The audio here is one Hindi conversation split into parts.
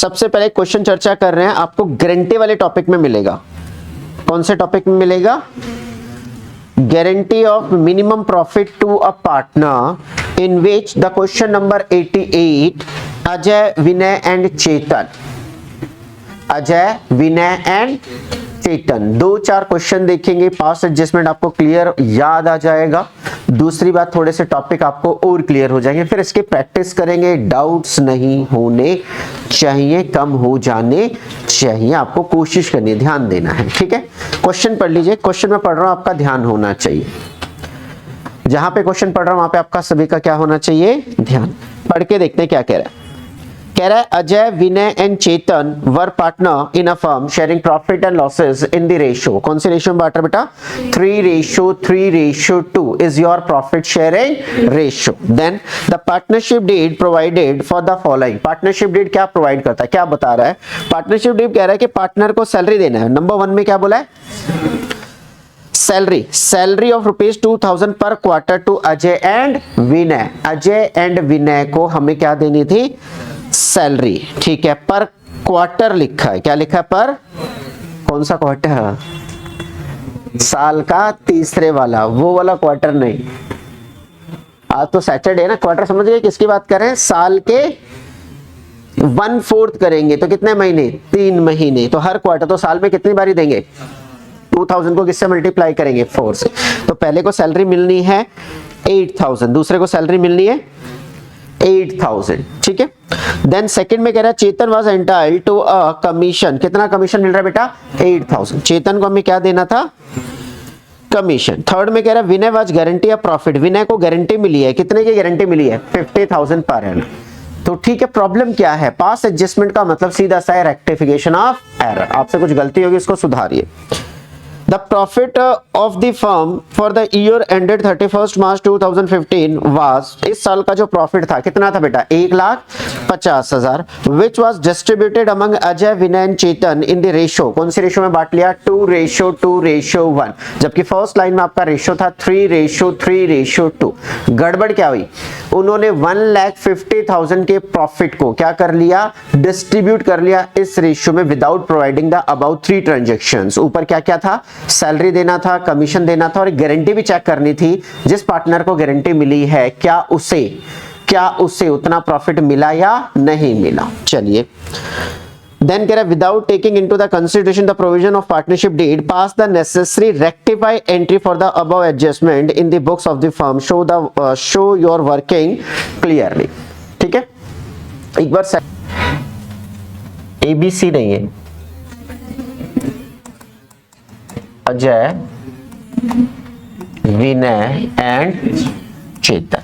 सबसे पहले क्वेश्चन चर्चा कर रहे हैं, आपको गारंटी वाले टॉपिक में मिलेगा। कौन से टॉपिक में मिलेगा? Guarantee of minimum profit to a partner in which the question number 88 Ajay, Vinay and Chetan, Ajay, Vinay and Chetan, 2-4 question देखेंगे। पास्ट एडजस्टमेंट आपको क्लियर याद आ जाएगा। दूसरी बात, थोड़े से टॉपिक आपको और क्लियर हो जाएंगे, फिर इसकी प्रैक्टिस करेंगे। डाउट्स नहीं होने चाहिए, कम हो जाने चाहिए, आपको कोशिश करनी है, ध्यान देना है, ठीक है। क्वेश्चन पढ़ लीजिए। क्वेश्चन में पढ़ रहा हूं, आपका ध्यान होना चाहिए। जहां पे क्वेश्चन पढ़ रहा हूं वहां पे आपका सभी का क्या होना चाहिए? ध्यान। पढ़ के देखते हैं क्या कह रहा है। कह रहा है Ajay, Vinay and Chetan were partner in a firm sharing profit and losses in the ratio. कौन सी रेशियो में बांट रहा बेटा? 3:3:2 is your profit sharing ratio. Then the partnership deed provided for the following. Partnership deed क्या प्रोवाइड करता है, क्या बता रहा है? पार्टनरशिप डीड कह रहा है कि पार्टनर को सैलरी देना है। नंबर 1 में क्या बोला है? सैलरी ऑफ ₹2000 पर quarter to Ajay and Vinay. Ajay and Vinay को हमें क्या देनी थी? सैलरी, ठीक है। पर क्वार्टर लिखा है, क्या लिखा है? पर कौन सा क्वार्टर? साल का तीसरे वाला, वो वाला क्वार्टर नहीं। आज तो सैटरडे ना, क्वार्टर समझ गए किसकी बात कर रहे हैं? साल के 1/4 करेंगे तो कितने महीने? 3 महीने। तो हर क्वार्टर, तो साल में कितनी बारी देंगे? 2000 को किससे मल्टीप्लाई करेंगे? 4 से। तो पहले को सैलरी मिलनी है 8000, दूसरे को सैलरी मिलनी है 8000, ठीक है। देन सेकंड में कह रहा है चेतन वाज एंटाइल्ड टू अ कमीशन। कितना कमीशन मिल रहा है बेटा? 8000। चेतन को हमें क्या देना था? कमीशन। थर्ड में कह रहा है विनय वाज गारंटी ऑफ प्रॉफिट। विनय को गारंटी मिली है, कितने की गारंटी मिली है? 50,000 पर एनम। तो ठीक है, प्रॉब्लम क्या है? पास एडजस्टमेंट का मतलब सीधा सा है रेक्टिफिकेशन ऑफ एरर। आपसे कुछ गलती होगी, इसको सुधारिए। The profit of the firm for the year ended 31st March 2015 was, इस साल का जो प्रॉफिट था कितना था बेटा? 1,50,000, which was distributed among Ajay, Vinay and Chetan in the ratio। कौन सी रेशियो में बांट लिया? 2:2:1। जबकि फर्स्ट लाइन में आपका रेशियो था 3:3:2। गड़बड़ क्या हुई? उन्होंने 1,50,000 के प्रॉफिट को क्या कर लिया? डिस्ट्रीब्यूट कर लिया इस रेशियो में without providing the about 3 transactions. ऊपर क्या क्या था? सैलरी देना था, कमीशन देना था और गारंटी भी चेक करनी थी। जिस पार्टनर को गारंटी मिली है क्या उसे उतना प्रॉफिट मिला या नहीं मिला। चलिए, देन कह रहा है without taking into the consideration the provision of partnership deed pass the necessary rectify entry for the above adjustment in the books of the firm show your working clearly. ठीक है, एक बार ABC नहीं है, अजय, विनय एंड चेतन।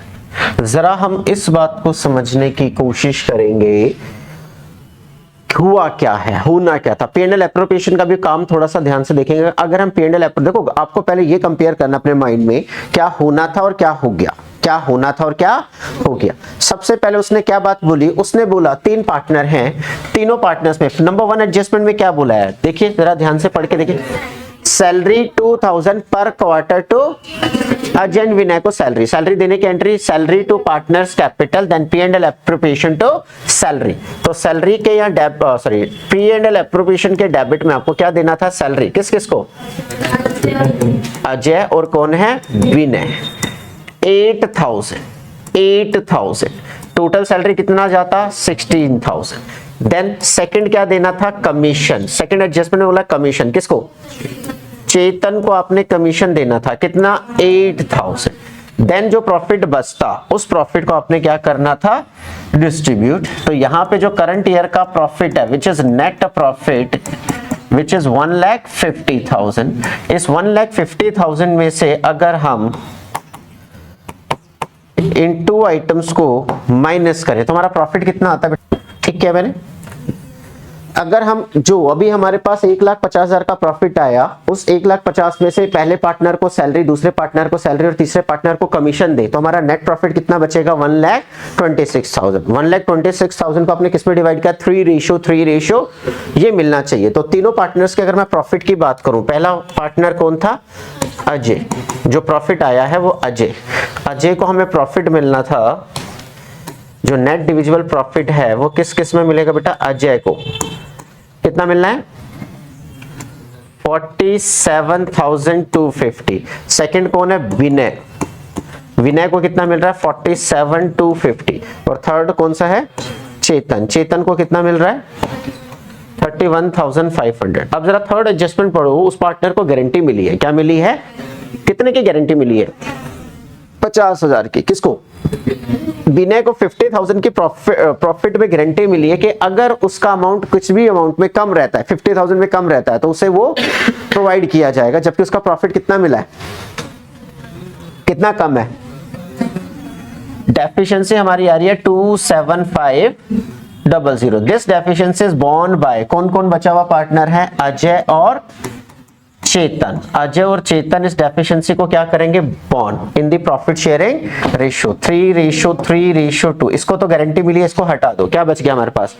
जरा हम इस बात को समझने की कोशिश करेंगे हुआ क्या है, होना क्या था। P&L एप्रोप्रिएशन का भी काम थोड़ा सा ध्यान से देखेंगे। अगर हम P&L देखो, आपको पहले ये कंपेयर करना अपने माइंड में, क्या होना था और क्या हो गया, क्या होना था और क्या हो गया। सबसे पहले उसने क्या बात बोली? उसने बोला 3 पार्टनर हैं, तीनों पार्टनर्स में नंबर 1 एडजस्टमेंट में क्या बोला है? देखिए जरा ध्यान से पढ़ के देखिए। सैलरी 2000 पर quarter to Ajay and Vinay को सैलरी देने की entry salary to partners capital, then P&L appropriation to salary. तो सैलरी के यहाँ P&L एप्रोप्रिएशन के डेबिट में आपको क्या देना था? सैलरी। किस किस को? अजय और कौन है? विनय। 8,000 टोटल सैलरी कितना जाता? 16,000। देन सेकंड क्या देना था? कमीशन। सेकंड एडजस्टमेंट में बोला कमीशन, किसको? चेतन को आपने कमीशन देना था, कितना? 8,000। देन जो प्रॉफिट बचता उस प्रॉफिट को आपने क्या करना था? डिस्ट्रीब्यूट। तो यहां पे जो करंट ईयर का प्रॉफिट है which is net profit which is 1,50,000, इस 1,50,000 में से अगर हम इन 2 आइटम्स को माइनस करें तो हमारा प्रॉफिट कितना आता है? ठीक है मैंने, अगर हम जो अभी हमारे पास 1,50,000 का प्रॉफिट आया, उस 1,50,000 में से पहले पार्टनर को सैलरी, दूसरे पार्टनर को सैलरी और तीसरे पार्टनर को कमीशन दे तो हमारा नेट प्रॉफिट कितना बचेगा? 1,26,000। 1,26,000 को आपने किस में डिवाइड किया? 3:3 ये मिलना चाहिए। तो तीनों पार्टनर्स के अगर मैं प्रॉफिट की बात करूं, पहला पार्टनर कौन था? अजय। जो प्रॉफिट आया है वो अजय को हमें प्रॉफिट मिलना था जो नेट डिविजिबल प्रॉफिट है वो किस किस में मिलेगा बेटा? अजय को कितना मिलना है? 47,250। सेकंड कौन है? विनय। विनय को कितना मिल रहा है? 47,250। और थर्ड कौन सा है? चेतन। चेतन को कितना मिल रहा है? 31,500। अब जरा थर्ड एडजस्टमेंट पढ़ो। उस पार्टनर को गारंटी मिली है, क्या मिली है? कितने की गारंटी मिली है? 50,000 की। किसको? विनय को 50,000 की प्रॉफिट में गारंटी मिली है कि अगर उसका अमाउंट कुछ भी अमाउंट में कम रहता है, 50,000 में कम रहता है, तो उसे वो प्रोवाइड किया जाएगा। जबकि उसका प्रॉफिट कितना मिला है? कितना कम है? डेफिशिएंसी हमारी आ रही है 27500। This deficiency is borne by कौन कौन बचा हुआ पार्टनर है? अजय और चेतन। अजय और चेतन इस डेफिशिएंसी को क्या करेंगे? Born in the profit sharing ratio 3:3:2। इसको तो गारंटी मिली है, इसको हटा दो। क्या बच गया हमारे पास?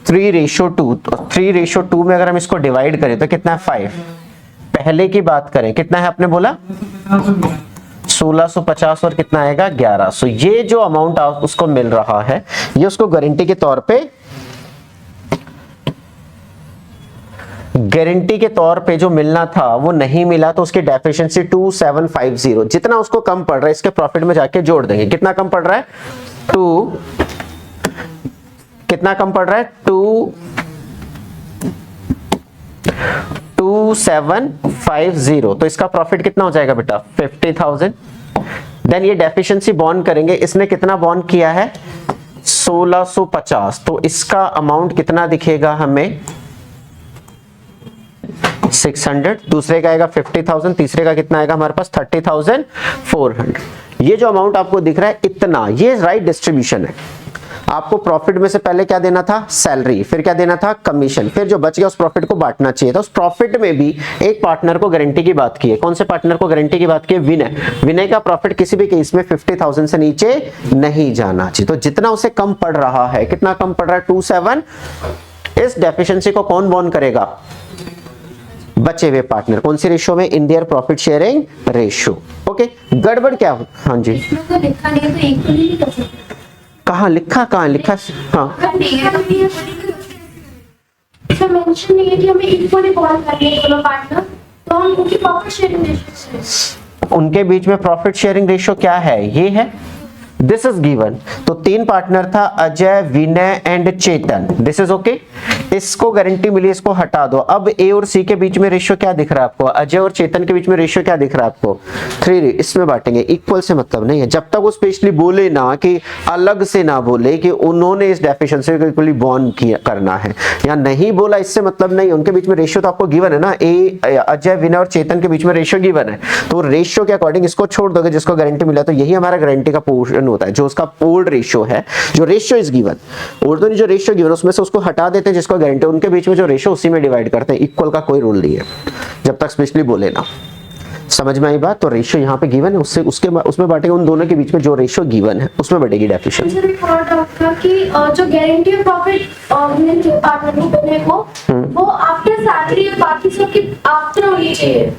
3:2। तो 3:2 में अगर हम इसको डिवाइड करें तो कितना है? 5। पहले की बात करें, कितना है आपने बोला? 1650 और कितना आएगा? 1100। ये जो अमाउंट उसको मिल रहा है, ये उसको गारंटी के तौर पे जो मिलना था वो नहीं मिला, तो उसकी डेफिशिएंसी 2750। जितना उसको कम पड़ रहा है इसके प्रॉफिट में जाके जोड़ देंगे। कितना कम पड़ रहा है? कितना कम पड़ रहा है? 2750। तो इसका प्रॉफिट कितना हो जाएगा बेटा? 50,000। देन ये डेफिशिएंसी बॉन्ड करेंगे। इसने कितना बॉन्ड किया है? 1650। तो इसका अमाउंट कितना दिखेगा हमें? 600। दूसरे का आएगा 50,000। तीसरे का कितना आएगा हमारे पास? 30,400। ये जो अमाउंट आपको दिख रहा है इतना, ये राइट डिस्ट्रीब्यूशन है। आपको प्रॉफिट में से पहले क्या देना था? सैलरी। फिर क्या देना था? कमीशन। फिर जो बच गया उस प्रॉफिट को बांटना चाहिए था। उस प्रॉफिट में भी एक पार्टनर को गारंटी की बात की है। कौन से पार्टनर को गारंटी की बात की है? विनय। विनय का प्रॉफिट किसी भी केस में 50,000 से नीचे नहीं जाना चाहिए। तो जितना उसे कम पड़ रहा है, कितना कम पड़ रहा है? 27। इस डेफिशिएंसी को कौन बॉन्ड करेगा? बचे हुए पार्टनर। कौन सी रेशियो में? In their profit sharing ratio. Okay, गड़बड़ क्या हो? हाँ जी, तो लिखा नहीं है तो एक को नहीं कर सकते। कहाँ लिखा? कहाँ लिखा? हाँ, मेंशन नहीं है कि हमें इक्वली बॉन्ड करने हैं दोनों पार्टनर, तो हम उनकी प्रॉफिट शेयरिंग रेशियो से उनके बीच में प्रॉफिट शेयरिंग रेशियो क्या है? ये है। This is given. तो 3 पार्टनर था, Ajay, Vinay and Chetan. This is okay. इसको गारंटी मिली, इसको हटा दो। अब ए और सी के बीच में रेशियो क्या दिख रहा है आपको? अजय और चेतन के बीच में रेशियो क्या दिख रहा है आपको? 3। इसमें बांटेंगे। इक्वल से मतलब नहीं है। जब तक वो स्पेशली बोले ना, कि अलग से ना बोले कि उन्होंने इस डेफिशिएंसी को इक्वली बॉन्ड करना है, या नहीं बोला, इससे मतलब नहीं। उनके बीच में रेशियो तो आपको गिवन है ना। अजय, विनय और चेतन के बीच में रेशियो गिवन है, तो रेशियो के अकॉर्डिंग इसको छोड़ दोगे जिसको गारंटी मिला। तो यही हमारा गारंटी का पोर्शन होता है, जो उसका ओल्ड रेशियो है, जो रेशियो इज गिवन। ओल्ड तो नहीं, जो रेशियो गिवन उसमें से उसको हटा देते हैं जिसको गारंटी। उनके बीच में जो रेशियो उसी में डिवाइड करते हैं। इक्वल का कोई रूल नहीं है जब तक स्पेशली बोले ना। समझ में आई बात? तो रेशियो यहाँ पे गिवन है, उससे उसमें बांटेंगे। उन दोनों के बीच में जो रेशियो गिवन है उसमें बढ़ेगी डेफिशिएंसी। मुझे एक और डाउट था कि जो गारंटी ऑफ प्रॉफिट पार्टनर को देने को, वो आफ्टर सैलरी और बाकी सब की आफ्टर होनी चाहिए।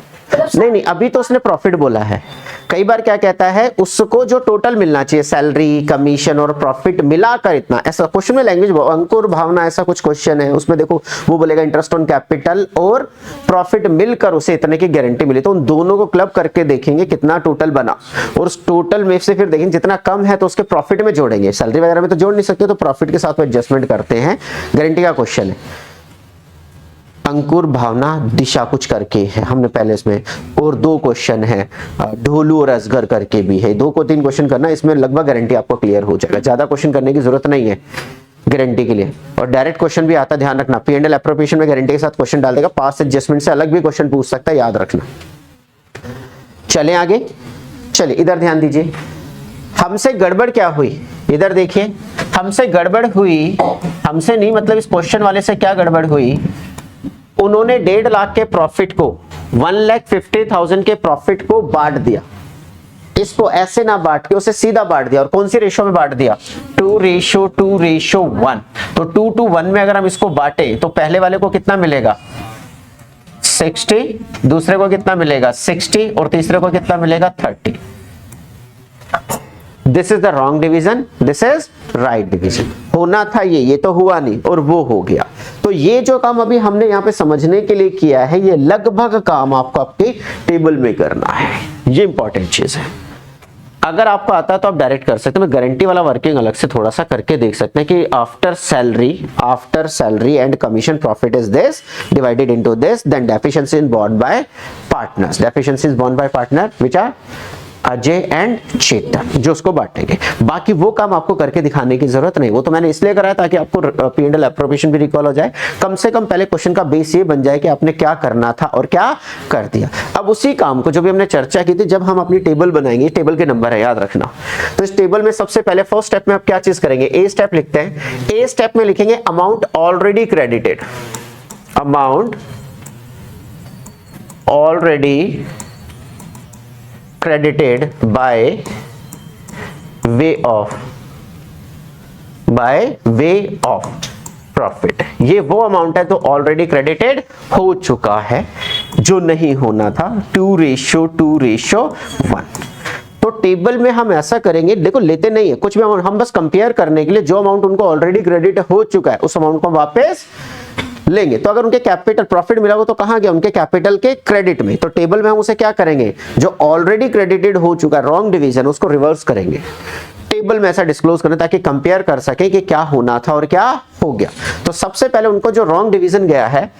नहीं, अभी तो उसने प्रॉफिट बोला है। कई बार क्या कहता है, उसको जो टोटल मिलना चाहिए, सैलरी, कमीशन और प्रॉफिट मिलाकर इतना। ऐसा क्वेश्चन में लैंग्वेज अंकुर भावना ऐसा कुछ क्वेश्चन है, उसमें देखो वो बोलेगा इंटरेस्ट ऑन कैपिटल और प्रॉफिट मिलकर उसे इतने की गारंटी मिली। तो उन दोनों को क्लब करके देखेंगे कितना टोटल बना, और उस टोटल में से फिर देखेंगे जितना कम है तो उसके प्रॉफिट में जोड़ेंगे। सैलरी वगैरह में तो जोड़ नहीं सकते, तो प्रॉफिट के साथ एडजस्टमेंट करते हैं। गारंटी का क्वेश्चन है। अंकुर, भावना, दिशा कुछ करके है हमने पहले इसमें, और 2 क्वेश्चन है ढोलू और असगर करके भी है। 2 को 3 क्वेश्चन करना, इसमें लगभग गारंटी आपको क्लियर हो जाएगा। ज्यादा क्वेश्चन करने की जरूरत नहीं है गारंटी के लिए। और डायरेक्ट क्वेश्चन भी आता, ध्यान रखना। P&L एप्रोप्रिएशन में गारंटी के साथ क्वेश्चन डाल देगा। पास्ट एडजस्टमेंट से अलग भी क्वेश्चन पूछ सकता है, याद रखना। चले आगे, चलिए इधर ध्यान दीजिए। हमसे गड़बड़ क्या हुई? इधर देखिए, हमसे गड़बड़ हुई, हमसे नहीं मतलब इस क्वेश्चन वाले से क्या गड़बड़ हुई? उन्होंने 1.5 लाख के प्रॉफिट को 1,50,000 के प्रॉफिट को बांट दिया। इसको ऐसे ना बांट के उसे सीधा बांट दिया। और कौन सी रेशियो में बांट दिया? 2:2:1। तो 2:1 में अगर हम इसको बांटे तो पहले वाले को कितना मिलेगा? 60, दूसरे को कितना मिलेगा? 60, और तीसरे को कितना मिलेगा? 30। This is the wrong division, this is right division. होना था ये तो हुआ नहीं और वो हो गया। तो ये जो काम अभी हमने यहाँ पे समझने के लिए किया है, ये लगभग काम आपको आपके टेबल में करना है, ये इंपॉर्टेंट चीज है। अगर आपको आता है तो आप डायरेक्ट कर सकते हैं। मैं गारंटी वाला वर्किंग अलग से थोड़ा सा करके देख सकते हैं कि after salary and commission profit is this divided into this, then deficiency is borne by partners, deficiency is borne by partner which are Ajay and Chetan, जो उसको बांटेंगे। बाकी वो काम आपको करके दिखाने की जरूरत नहीं, वो तो मैंने इसलिए कराया ताकि आपको P&L एप्रोप्रिएशन भी रिकॉल हो जाए। कम से कम पहले क्वेश्चन का बेस ये बन जाए कि आपने क्या करना था और क्या कर दिया। अब उसी काम को जो भी हमने चर्चा की थी, जब हम अपनी टेबल बनाएंगे, टेबल के नंबर है याद रखना। तो इस टेबल में सबसे पहले फर्स्ट स्टेप में आप क्या चीज करेंगे, ए स्टेप लिखते हैं। ए स्टेप में लिखेंगे amount already credited, amount already credited by way of profit। ये वो अमाउंट है तो ऑलरेडी क्रेडिटेड हो चुका है, जो नहीं होना था 2:1। तो टेबल में हम ऐसा करेंगे, देखो लेते नहीं है कुछ भी अमाउंट, हम बस कंपेयर करने के लिए जो अमाउंट उनको ऑलरेडी क्रेडिट हो चुका है उस अमाउंट को वापस लेंगे। तो अगर उनके कैपिटल प्रॉफिट मिला वो तो कहां गया, उनके कैपिटल के क्रेडिट में। तो टेबल में हम उसे क्या करेंगे, जो ऑलरेडी क्रेडिटेड हो चुका रॉन्ग डिवीजन, उसको रिवर्स करेंगे। टेबल में ऐसा डिस्क्लोज करना ताकि कंपेयर कर सके कि क्या होना था और क्या हो गया। तो सबसे पहले उनको जो रॉन्ग डिवीजन गया है,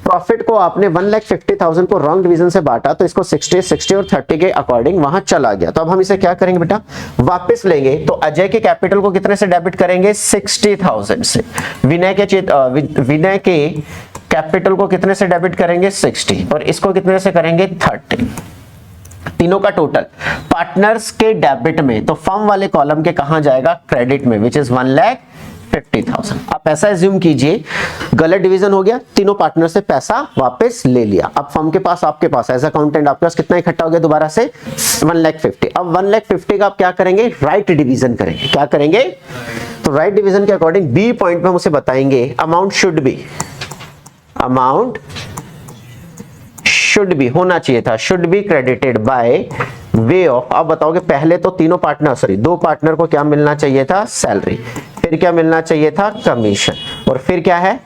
प्रॉफिट को आपने 1,50,000 को रॉन्ग डिवीजन से बांटा तो इसको 60 और 30 के अकॉर्डिंग वहां चला गया। तो अब हम इसे क्या करेंगे बेटा, वापस लेंगे। तो अजय के कैपिटल को कितने से डेबिट करेंगे, 60,000 से। विनय के कैपिटल को कितने से डेबिट करेंगे, 60, और इसको कितने से करेंगे, 30। तीनों का टोटल पार्टनर्स के डेबिट में, तो फर्म वाले कॉलम के कहां जाएगा, क्रेडिट में, विच इज 1,50,000। आप ऐसा एज्यूम कीजिए गलत डिवीजन हो गया, तीनों पार्टनर से पैसा वापस ले लिया। अब फर्म के पास, आपके पास एज अकाउंटेंट आपके पास कितना इकट्ठा हो गया दोबारा से, 1,50,000। अब 1,50,000 का आप क्या करेंगे, राइट डिवीजन करेंगे। क्या करेंगे, तो राइट डिवीजन के अकॉर्डिंग बी पॉइंट में हम उसे बताएंगे अमाउंट शुड बी होना चाहिए था, should be credited by way of. अब बताओगे पहले तो तीनों पार्टनर, सॉरी दो पार्टनर को क्या मिलना चाहिए था, सैलरी, फिर क्या मिलना चाहिए था, कमीशन, और फिर क्या है,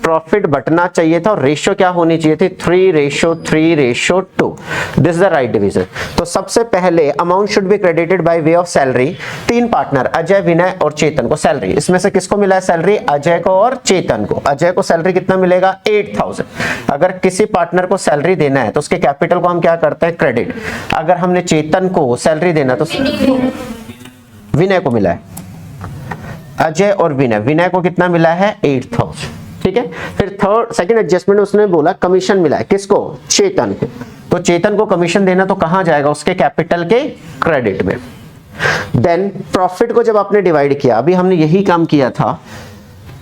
प्रॉफिट बटना चाहिए था, और रेशियो क्या होनी चाहिए थी, 3:3:2। This is the right division. तो सबसे पहले amount should be credited by way of salary. तीन पार्टनर अजय, विनय और चेतन को सैलरी, इसमें से किसको मिला है सैलरी, अजय को और चेतन को। अजय को सैलरी कितना मिलेगा, 8,000। अगर किसी पार्टनर को सैलरी देना है तो उसके कैपिटल को हम क्या करते हैं, क्रेडिट। अगर हमने चेतन को सैलरी देना तो विनय को मिला है, अजय और विनय को कितना मिला है, 8,000। ठीक है, फिर सेकंड एडजस्टमेंट उसने बोला कमीशन मिला है, किसको, चेतन को। तो चेतन को कमीशन देना तो कहां जाएगा, उसके कैपिटल के क्रेडिट में। देन प्रॉफिट को जब आपने डिवाइड किया, अभी हमने यही काम किया था,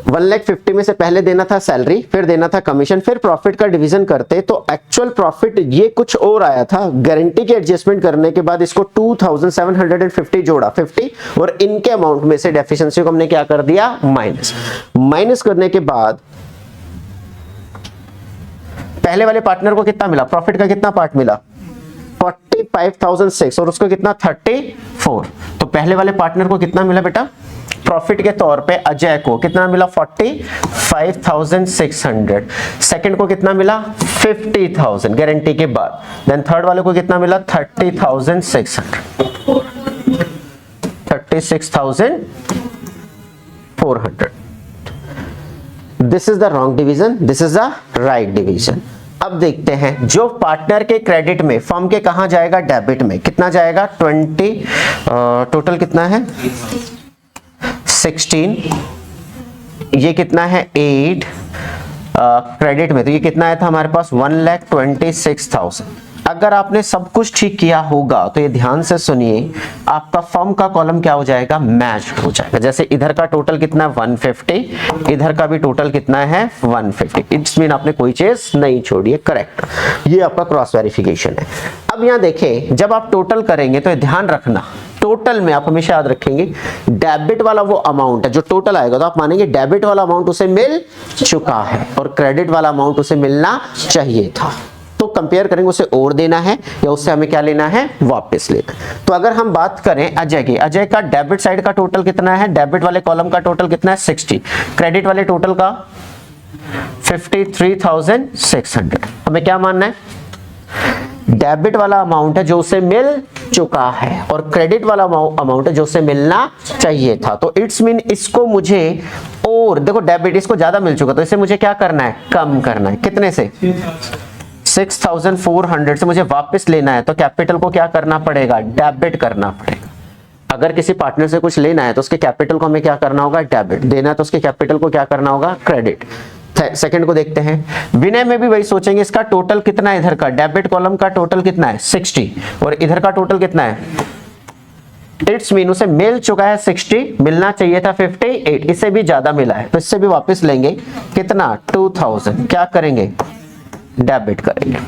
1,50,000 में से पहले देना था सैलरी, फिर देना था कमीशन, फिर प्रॉफिट का डिवीजन करते तो एक्चुअल प्रॉफिट ये कुछ और आया था। गारंटी के एडजस्टमेंट करने के बाद इसको 2,750 जोड़ा, 50, और इनके अमाउंट में से डेफिशिएंसी को हमने क्या कर दिया, माइनस करने के बाद पहले वाले पार्टनर को कितना मिला, प्रॉफिट का कितना पार्ट मिला, 45,006, और उसको कितना, 34। तो पहले वाले पार्टनर को कितना मिला बेटा, प्रॉफिट के तौर पे अजय को कितना मिला, 45,600। सेकंड को कितना मिला, 50,000 गारंटी के बाद। देन थर्ड वाले को कितना मिला, 36,400। This is the wrong division, this is the right division. अब देखते हैं जो पार्टनर के क्रेडिट में, फर्म के कहां जाएगा, डेबिट में। कितना जाएगा, 20, टोटल कितना है, 16, ये कितना है, 8, क्रेडिट में तो ये कितना आया था हमारे पास, 1,26,000। अगर आपने सब कुछ ठीक किया होगा तो ये ध्यान से सुनिए, आपका फर्म का कॉलम क्या हो जाएगा, मैच हो जाएगा। जैसे इधर का टोटल कितना है, 150, इधर का भी टोटल कितना है, 150। इट्स मीन आपने कोई चीज नहीं छोड़ी है, करेक्ट। ये आपका क्रॉस वेरिफिकेशन है। अब यहाँ देखें, जब आप टोटल करेंगे तो ध्यान रखना, टोटल में आप हमेशा याद रखेंगे डेबिट वाला वो अमाउंट है जो टोटल आएगा, तो आप मानेंगे डेबिट वाला अमाउंट उसे मिल चुका है और क्रेडिट वाला अमाउंट उसे मिलना चाहिए था। तो कंपेयर करेंगे उसे और देना है या उससे हमें क्या लेना है, वापस लेना। तो अगर हम बात करें अजय की, अजय का डेबिट साइड का टोटल कितना है, डेबिट वाले कॉलम का टोटल कितना है 60, क्रेडिट वाले टोटल का 53,600। हमें क्या मानना है, डेबिट वाला अमाउंट है जो उसे मिल चुका है और क्रेडिट वाला अमाउंट है जो उसे मिलना चाहिए था। तो इट्स मीन इसको मुझे, और देखो डेबिट इसको ज्यादा मिल चुका तो इसे मुझे क्या करना है, कम करना है। कितने से, 6,400 से मुझे वापस लेना है। तो कैपिटल को क्या करना पड़ेगा, डेबिट करना पड़ेगा। अगर किसी पार्टनर से कुछ लेना है तो उसके कैपिटल को हमें क्या करना होगा, डेबिट। देना है तो उसके कैपिटल को क्या करना होगा, क्रेडिट। सेकंड को देखते हैं, विनय में भी वही सोचेंगे, इसका टोटल कितना है, इधर का डेबिट कॉलम का टोटल कितना है 60 और इधर का टोटल कितना है, इट्स मीन उसे मिल चुका है 60, मिलना चाहिए था 58, इससे भी ज्यादा मिला है तो इससे भी वापस लेंगे। कितना, 2000, क्या करेंगे, डेबिट करेंगे।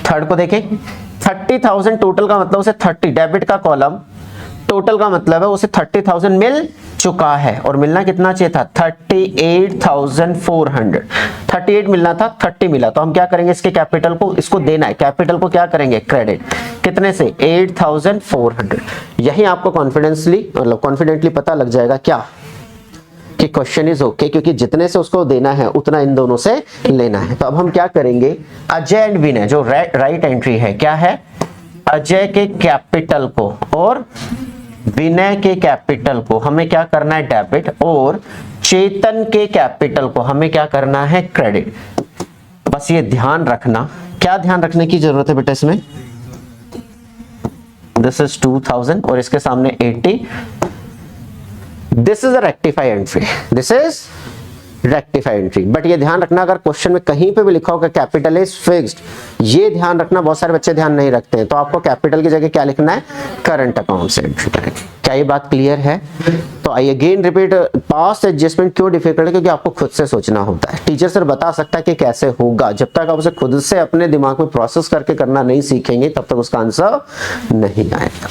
थर्ड को देखें, 30,000 टोटल का मतलब उसे 30, डेबिट का कॉलम टोटल का मतलब है उसे 30,000 मिल चुका है और मिलना कितना चाहिए था, 38,400। 38 मिलना था, 30 मिला। तो हम क्या करेंगे, इसके कैपिटल को, इसको देना है, कैपिटल को क्या करेंगे, क्रेडिट। कितने से, 8,400। यही आपको कॉन्फिडेंटली पता लग जाएगा क्या, कि क्वेश्चन इज ओके, क्योंकि जितने से उसको देना है उतना इन दोनों से लेना है। तो अब हम क्या करेंगे, अजय एंड विनय जो राइट एंट्री है क्या है, अजय के कैपिटल को और विनय के कैपिटल को हमें क्या करना है, डेबिट, और चेतन के कैपिटल को हमें क्या करना है, क्रेडिट। बस ये ध्यान रखना, क्या ध्यान रखने की जरूरत है बेटा इसमें, दिस इज 2000 और इसके सामने 80, this is a rectify entry, this is rectify entry. But ये ध्यान रखना, अगर क्वेश्चन में कहीं पे भी लिखा होगा कैपिटल इज फिक्स्ड, ये ध्यान रखना, बहुत सारे बच्चे ध्यान नहीं रखते हैं। तो आपको कैपिटल की जगह क्या लिखना है, करंट अकाउंट से एंट्री करेंगे। क्या ये बात क्लियर है? तो I again repeat, past adjustment क्यों डिफिकल्ट है, क्योंकि आपको खुद से सोचना होता है। टीचर सर बता सकता है कि कैसे होगा, जब तक आप उसे खुद से अपने दिमाग में प्रोसेस करके करना नहीं सीखेंगे तब तक उसका आंसर नहीं आएगा।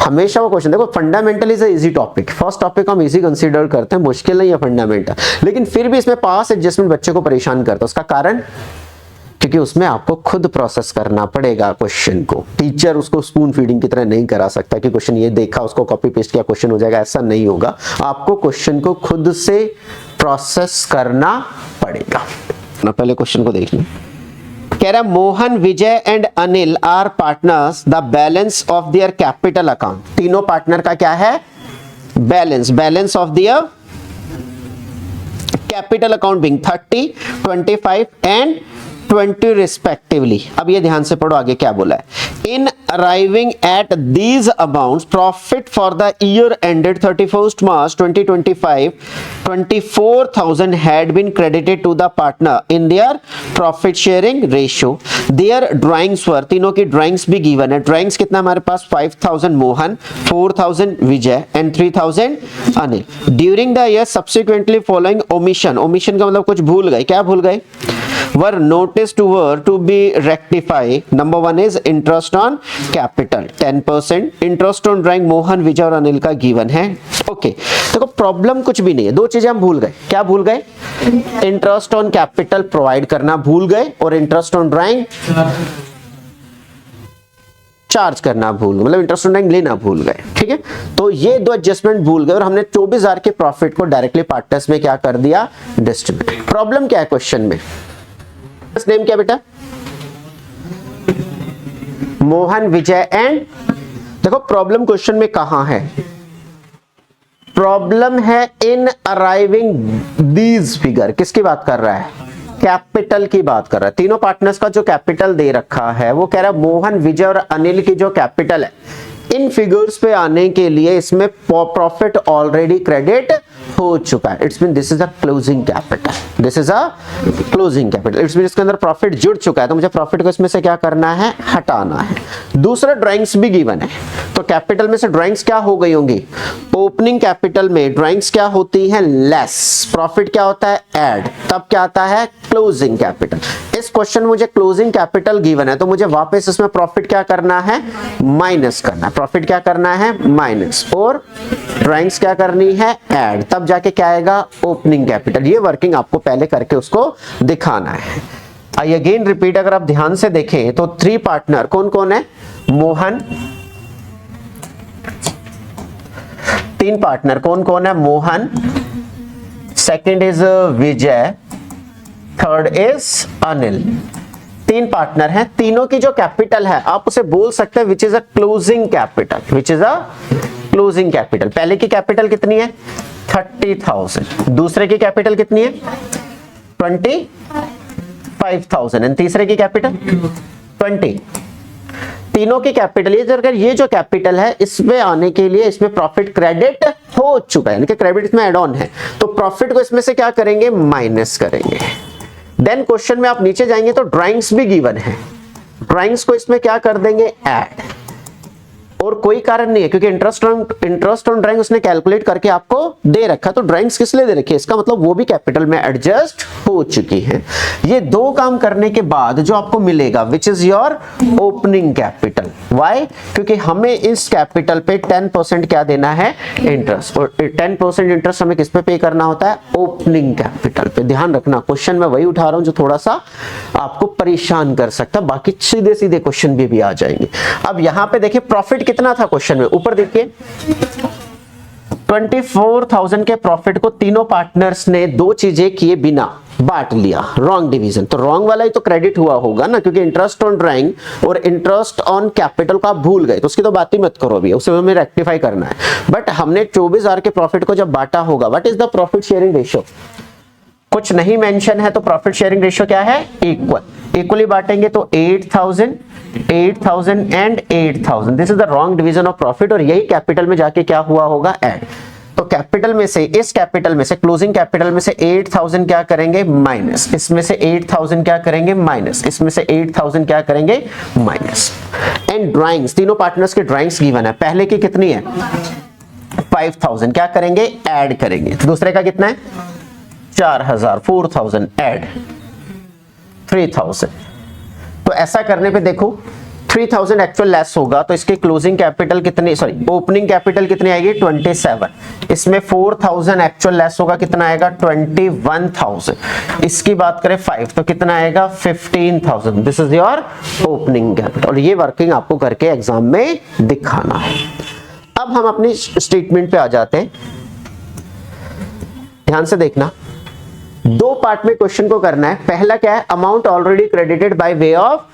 हमेशा वो क्वेश्चन देखो, fundamental is easy topic, first topic हम इजी कंसीडर करते हैं, मुश्किल नहीं है फंडामेंटल, लेकिन फिर भी इसमें पास एडजस्टमेंट बच्चे को परेशान करता है। उसका कारण, क्योंकि उसमें आपको खुद प्रोसेस करना पड़ेगा क्वेश्चन को। टीचर उसको स्पून फीडिंग की तरह नहीं करा सकता कि क्वेश्चन ये देखा उसको कॉपी पेस्ट किया क्वेश्चन हो जाएगा, ऐसा नहीं होगा। आपको क्वेश्चन को खुद से प्रोसेस करना पड़ेगा ना। पहले क्वेश्चन को देख लें, कह रहा है Mohan, Vijay and Anil are partners, the balance of their capital account. तीनों पार्टनर का क्या है, balance of their capital account being 30, 25 and 20 respectively. अब ये ध्यान से पढ़ो आगे क्या बोला है, in arriving at these amounts profit for the year ended 31st March 2025 24,000 had been credited to the partner in their profit sharing ratio. Their drawings were, तीनों की ड्राइंग्स भी गिवन है। ड्राइंग्स कितना हमारे पास, 5,000 Mohan, 4,000 Vijay and 3,000 Anil. During the year subsequently following omission, omission का मतलब कुछ भूल गए, क्या भूल गए, were noticed to her to be rectified. Number one is interest on capital 10%, interest on drawing Mohan, विजय और अनिल का गिवन है। ओके देखो प्रॉब्लम कुछ भी नहीं है, दो चीजें हम भूल गए। क्या भूल गए, इंटरेस्ट ऑन कैपिटल प्रोवाइड करना भूल गए और इंटरेस्ट ऑन ड्राइंग चार्ज करना भूल गए, मतलब इंटरेस्ट ऑन ड्राइंग लेना भूल गए। ठीक है, तो ये दो एडजस्टमेंट भूल गए और हमने 24,000 के प्रॉफिट को डायरेक्टली पार्टनर्स में क्या कर दिया, डिस्ट्रीब्यूट। प्रॉब्लम क्या है क्वेश्चन में, नेम क्या बेटा, मोहन, विजय एंड, देखो प्रॉब्लम क्वेश्चन में कहां है, प्रॉब्लम है इन अराइविंग दीज फिगर, किसकी बात कर रहा है, कैपिटल की बात कर रहा है। तीनों पार्टनर्स का जो कैपिटल दे रखा है वो कह रहा है मोहन, विजय और अनिल की जो कैपिटल है, इन फिगर्स पे आने के लिए इसमें प्रॉफिट ऑलरेडी क्रेडिट हो चुका है। It's mean this is a closing capital, this is a closing capital, it's mean इसके अंदर प्रॉफिट जुड़ चुका है, तो मुझे प्रॉफिट को इसमें से क्या करना है, हटाना है। दूसरा ड्राइंग्स भी गिवन है, तो कैपिटल में से ड्राइंग्स क्या हो गई होंगी, ओपनिंग कैपिटल में ड्राइंग्स क्या होती है, लेस, प्रॉफिट क्या होता है, ऐड, तब क्या आता है, क्लोजिंग कैपिटल। इस क्वेश्चन में मुझे क्लोजिंग कैपिटल गिवन है, तो मुझे वापस इसमें प्रॉफिट क्या करना है, माइनस करना है, प्रॉफिट क्या करना है, माइनस, और ड्राइंग्स क्या करनी है, ऐड, तब जाके क्या आएगा, ओपनिंग कैपिटल। ये वर्किंग आपको पहले करके उसको दिखाना है। आई अगेन रिपीट, अगर आप ध्यान से देखें तो 3 पार्टनर कौन कौन है? मोहन। 3 पार्टनर कौन कौन है? Mohan, second is Vijay, third is Anil. 3 partner हैं, तीनों की जो कैपिटल है आप उसे बोल सकते हैं which is a closing capital, which is a closing capital. पहले की कैपिटल कितनी है? 30,000। दूसरे की कैपिटल कितनी है? 25,000। एंड तीसरे की कैपिटल 20। तीनों की कैपिटल, ये जो कैपिटल है इसमें आने के लिए इसमें प्रॉफिट क्रेडिट हो चुका है, यानी कि क्रेडिट इसमें ऐड ऑन है, तो प्रॉफिट को इसमें से क्या करेंगे? माइनस करेंगे। देन क्वेश्चन में आप नीचे जाएंगे तो ड्राइंग्स भी गिवन है, ड्राइंग्स को इसमें क्या कर देंगे? ऐड। और कोई कारण नहीं है क्योंकि इंटरेस्ट ऑन ड्राइंग उसने कैलकुलेट करके आपको दे रखा, तो ड्राइंग्स किस लिए दे रखी है? इसका मतलब वो भी कैपिटल में एडजस्ट हो चुकी है। ये 2 काम करने के बाद जो आपको मिलेगा which is your opening capital. Why? क्योंकि हमें इस कैपिटल पे 10% क्या देना है? इंटरेस्ट। और 10% इंटरेस्ट हमें किस पे पे करना होता है? ओपनिंग कैपिटल पे। ध्यान रखना, क्वेश्चन में वही उठा रहा हूं जो थोड़ा सा आपको परेशान कर सकता है, बाकी सीधे सीधे क्वेश्चन भी आ जाएंगे। अब यहां पे देखिए प्रॉफिट कितना था क्वेश्चन में, ऊपर देखिए 24,000 के प्रॉफिट को तीनों पार्टनर्स ने 2 चीजें किए बिना बांट लिया, रॉन्ग डिवीजन। तो रॉन्ग वाला ही तो क्रेडिट हुआ होगा ना, क्योंकि इंटरेस्ट ऑन ड्राइंग और इंटरेस्ट ऑन कैपिटल को आप भूल गए, तो उसकी तो बात ही मत करो, अभी उसे हमें रेक्टिफाई करना है। बट हमने 24,000 के प्रॉफिट को जब बांटा होगा, what is the profit sharing ratio? कुछ नहीं मेंशन है, तो प्रॉफिट शेयरिंग रेशियो क्या है? इक्वली बांटेंगे तो 8,000 and 8,000। This is the wrong division of profit, और यही कैपिटल में जाके क्या हुआ होगा? ऐड। तो कैपिटल में से, इस कैपिटल में से, क्लोजिंग कैपिटल में से 8,000 क्या करेंगे? माइनस। इसमें से 8,000 क्या करेंगे? माइनस। इसमें से 8,000 क्या करेंगे? माइनस। एंड ड्राइंग्स, तीनों पार्टनर्स की ड्राइंग्स गिवन है। पहले की कितनी है? 5,000। क्या करेंगे? ऐड करेंगे। दूसरे का कितना है? 4,000, 4,000 ऐड 3,000। तो ऐसा करने पे देखो 3,000 एक्चुअल लेस होगा, तो इसकी क्लोजिंग कैपिटल कितनी, सॉरी ओपनिंग कैपिटल कितनी आएगी? 27। इसमें 4,000 एक्चुअल लेस होगा, कितना आएगा? 21,000। इसकी बात करें 5 तो कितना आएगा? 15,000। This is your opening capital, और ये वर्किंग आपको करके एग्जाम में दिखाना है। अब हम अपनी स्टेटमेंट पे आ जाते हैं, ध्यान से देखना। 2 पार्ट में क्वेश्चन को करना है। पहला क्या है? Amount already credited by way of,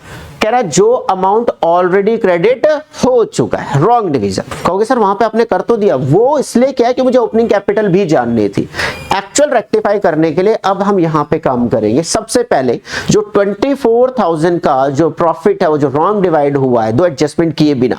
कह रहा है जो अमाउंट ऑलरेडी क्रेडिट हो चुका है, रॉन्ग डिवीजन। कहोगे सर वहां पे आपने कर तो दिया, वो इसलिए क्या है कि मुझे ओपनिंग कैपिटल भी जाननी थी। एक्चुअल रेक्टिफाई करने के लिए अब हम यहां पे काम करेंगे। सबसे पहले जो 24,000 का जो प्रॉफिट है वो जो रॉन्ग डिवाइड हुआ है 2 एडजस्टमेंट किए बिना,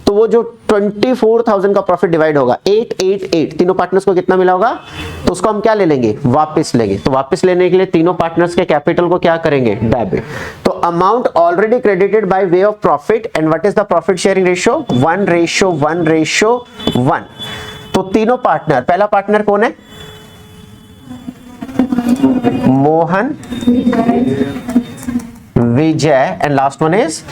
तो वो जो 24,000 का प्रॉफिट डिवाइड होगा 888, तीनों पार्टनर्स को कितना मिला होगा? तो उसको हम क्या ले लेंगे? वापस लेंगे। तो वापस लेने के लिए तीनों पार्टनर्स के कैपिटल को क्या करेंगे? डेबिट। तो amount already credited by way of profit, and what is the profit sharing ratio? 1:1:1। तो तीनों पार्टनर, पहला पार्टनर कौन है? Mohan, Vijay, and last one is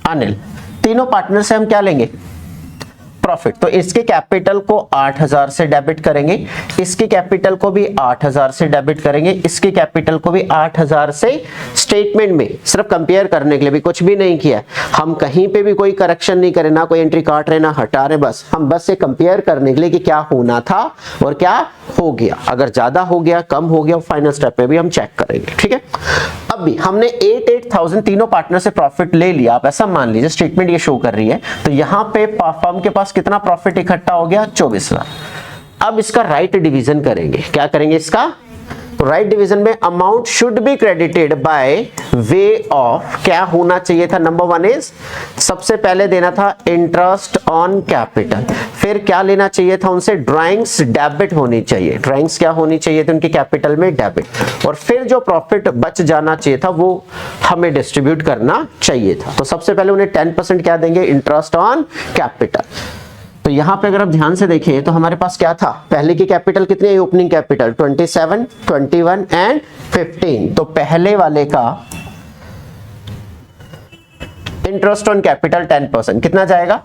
Anil. तीनों पार्टनर से हम क्या लेंगे? प्रॉफिट। तो इसके कैपिटल को 8,000 से डेबिट करेंगे, इसकी कैपिटल को भी 8,000 से डेबिट करेंगे, इसकी कैपिटल को भी 8,000 से। स्टेटमेंट में सिर्फ कंपेयर करने के लिए भी कुछ भी नहीं किया, हम कहीं पे भी कोई करेक्शन नहीं करें, ना कोई एंट्री काट रहे ना हटा रहे, बस हम बस से कंपेयर करने के लिए कि क्या होना था और क्या हो गया। अगर ज्यादा हो गया, कम हो गया, फाइनल स्टेप में भी हम चेक करेंगे। ठीक है, अब भी हमने 8,000 तीनों पार्टनर से प्रॉफिट ले लिया। आप ऐसा मान लीजिए, स्टेटमेंट ये शो कर रही है, तो यहां पे फर्म के पास कितना प्रॉफिट इकट्ठा हो गया? 24,000। अब इसका राइट डिवीजन करेंगे। क्या करेंगे इसका? तो राइट डिवीजन में amount should be credited by way of, क्या होना चाहिए था? नंबर 1 इज, सबसे पहले देना था इंटरेस्ट ऑन कैपिटल, फिर क्या लेना चाहिए था उनसे? ड्राइंग्स डेबिट होनी चाहिए। ड्राइंग्स क्या होनी चाहिए थी उनकी कैपिटल में? डेबिट। और फिर जो प्रॉफिट बच जाना चाहिए था वो हमें डिस्ट्रीब्यूट करना चाहिए था। तो सबसे पहले उन्हें 10% क्या देंगे? Interest on capital. तो यहां पे अगर आप ध्यान से देखें तो हमारे पास क्या था? पहले की कैपिटल कितनी है? Opening capital 27, 21 and 15। तो पहले वाले का इंटरेस्ट ऑन कैपिटल 10%, कितना जाएगा?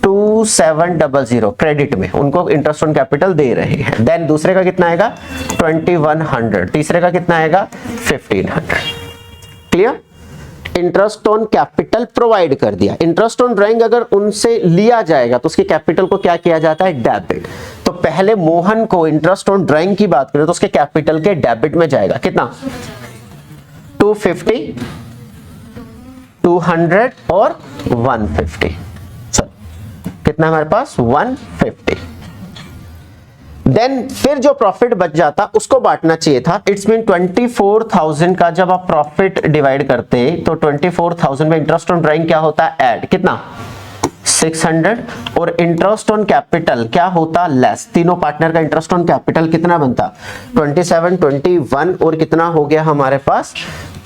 2700 क्रेडिट में, उनको इंटरेस्ट ऑन कैपिटल दे रहे हैं। देन दूसरे का कितना आएगा 2100, तीसरे का कितना आएगा 1500। Clear? Interest on capital provide कर दिया। इंटरेस्ट ऑन ड्राइंग अगर उनसे लिया जाएगा तो उसके कैपिटल को क्या किया जाता है, डेबिट। तो पहले मोहन को इंटरेस्ट ऑन ड्राइंग की बात करें तो उसके कैपिटल के डेबिट में जाएगा। कितना 250, 200 और 150। कितना हमारे पास 150। देन फिर जो प्रॉफिट बच जाता उसको बांटना चाहिए था। इट्स मीन 24,000 का जब आप प्रॉफिट डिवाइड करते हैं तो 24,000 में इंटरेस्ट ऑन ड्राइंग क्या होता है, ऐड कितना 600, और इंटरेस्ट ऑन कैपिटल क्या होता, लेस। तीनों पार्टनर का इंटरेस्ट ऑन कैपिटल कितना बनता 27, 21 और कितना हो गया हमारे पास,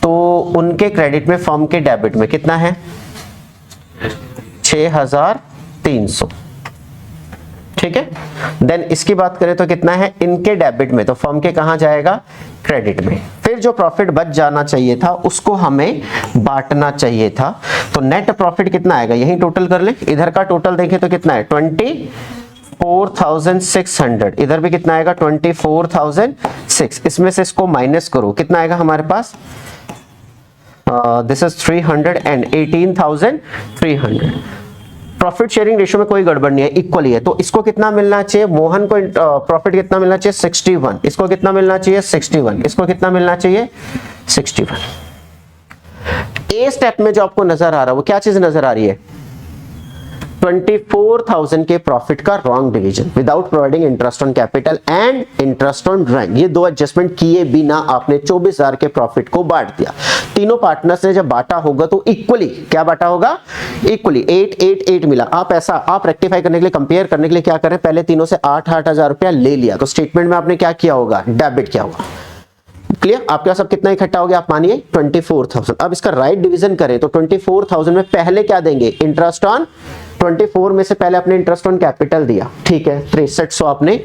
तो उनके क्रेडिट में फर्म के डेबिट में कितना है 6300। ठीक है। देन इसकी बात करें तो कितना है इनके डेबिट में, तो फर्म के कहां जाएगा, क्रेडिट में। फिर जो प्रॉफिट बच जाना चाहिए था उसको हमें बांटना चाहिए था। तो नेट प्रॉफिट कितना आएगा, यही टोटल कर ले। इधर का टोटल देखें तो कितना है 24,600, इधर भी कितना आएगा 24,006। इसमें से इसको माइनस करो, कितना आएगा हमारे पास, this is 300 and 18,300। Profit sharing ratio में कोई गड़बड़ नहीं है, इक्वली है। तो इसको कितना मिलना चाहिए, मोहन को प्रॉफिट कितना मिलना चाहिए 61, इसको कितना मिलना चाहिए 61, इसको कितना मिलना चाहिए 61। ए स्टेप में जो आपको नजर आ रहा है वो क्या चीज नजर आ रही है, 24,000 के प्रॉफिट का wrong division without providing interest on capital and interest on drawing. ये दो एडजस्टमेंट किए बिना आपने 24,000 के प्रॉफिट को बांट दिया। तीनों पार्टनर्स ने जब बांटा होगा तो इक्वली, क्या बांटा होगा, इक्वली 8 मिला। आप ऐसा आप रेक्टिफाई करने के लिए, कंपेयर करने के लिए क्या करें, पहले तीनों से 8,000 रुपया ले लिया, तो स्टेटमेंट में आपने क्या किया होगा, डेबिट किया होगा। क्लियर? आपके पास अब कितना इकट्ठा हो गया, आप मानिए 24,000। अब इसका राइट डिवीजन करें तो 24,000 में पहले क्या देंगे, इंटरेस्ट ऑन, 24 में से पहले आपने इंटरेस्ट ऑन कैपिटल दिया, ठीक है, 6300 आपने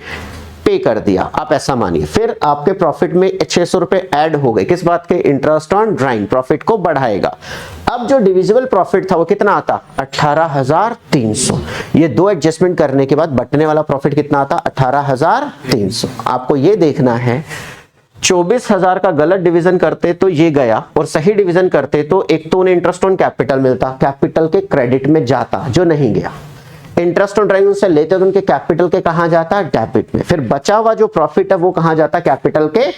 पे कर दिया, आप ऐसा मानिए। फिर आपके प्रॉफिट में 600 रुपए ऐड हो गए, किस बात के, इंटरेस्ट ऑन ड्राइंग, प्रॉफिट को बढ़ाएगा। अब जो डिविजिबल प्रॉफिट था वो कितना आता, 18,300। ये दो एडजस्टमेंट करने के बाद बटने वाला प्रॉफिट कितना आता, 18,300। आपको ये देखना है 24,000 का गलत डिवीजन करते तो ये गया, और सही डिवीजन करते तो एक तो उन्हें इंटरेस्ट ऑन कैपिटल मिलता, कैपिटल के क्रेडिट में जाता, जो नहीं गया। इंटरेस्ट ऑन ड्राइंग से लेते तो उनके कैपिटल के कहां जाता, डेबिट में। फिर बचा हुआ जो प्रॉफिट है वो कहां जाता, कैपिटल के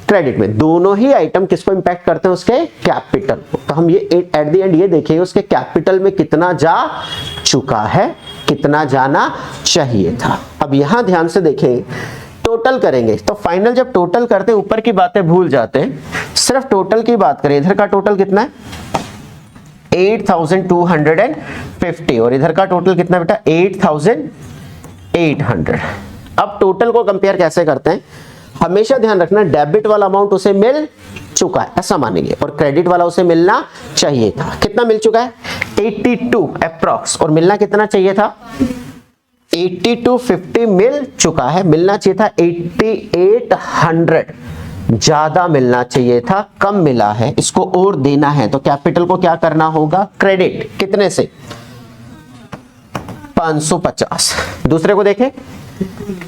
क्रेडिट में। दोनों ही आइटम किसको इंपैक्ट करते हैं, उसके कैपिटल। तो हम ये एट द एंड ये देखेंगे उसके कैपिटल में कितना जा चुका है, कितना जाना चाहिए था। अब यहां ध्यान से देखें, टोटल करेंगे तो फाइनल जब टोटल करते हैं ऊपर की बातें भूल जाते हैं, सिर्फ टोटल की बात करें। इधर का टोटल कितना है 8,250 और इधर का टोटल कितना बेटा 8,800। अब टोटल को कंपेयर कैसे करते हैं, हमेशा ध्यान रखना डेबिट वाला अमाउंट उसे मिल चुका है ऐसा मानेंगे, और क्रेडिट वाला उसे मिलना चाहिए था। कितना मिल चुका है 82 अप्रॉक्स, और मिलना कितना चाहिए था 8250 मिल चुका है, मिलना चाहिए था 8800, ज्यादा मिलना चाहिए था, कम मिला है, इसको और देना है। तो कैपिटल को क्या करना होगा, क्रेडिट, कितने से 550। दूसरे को देखें,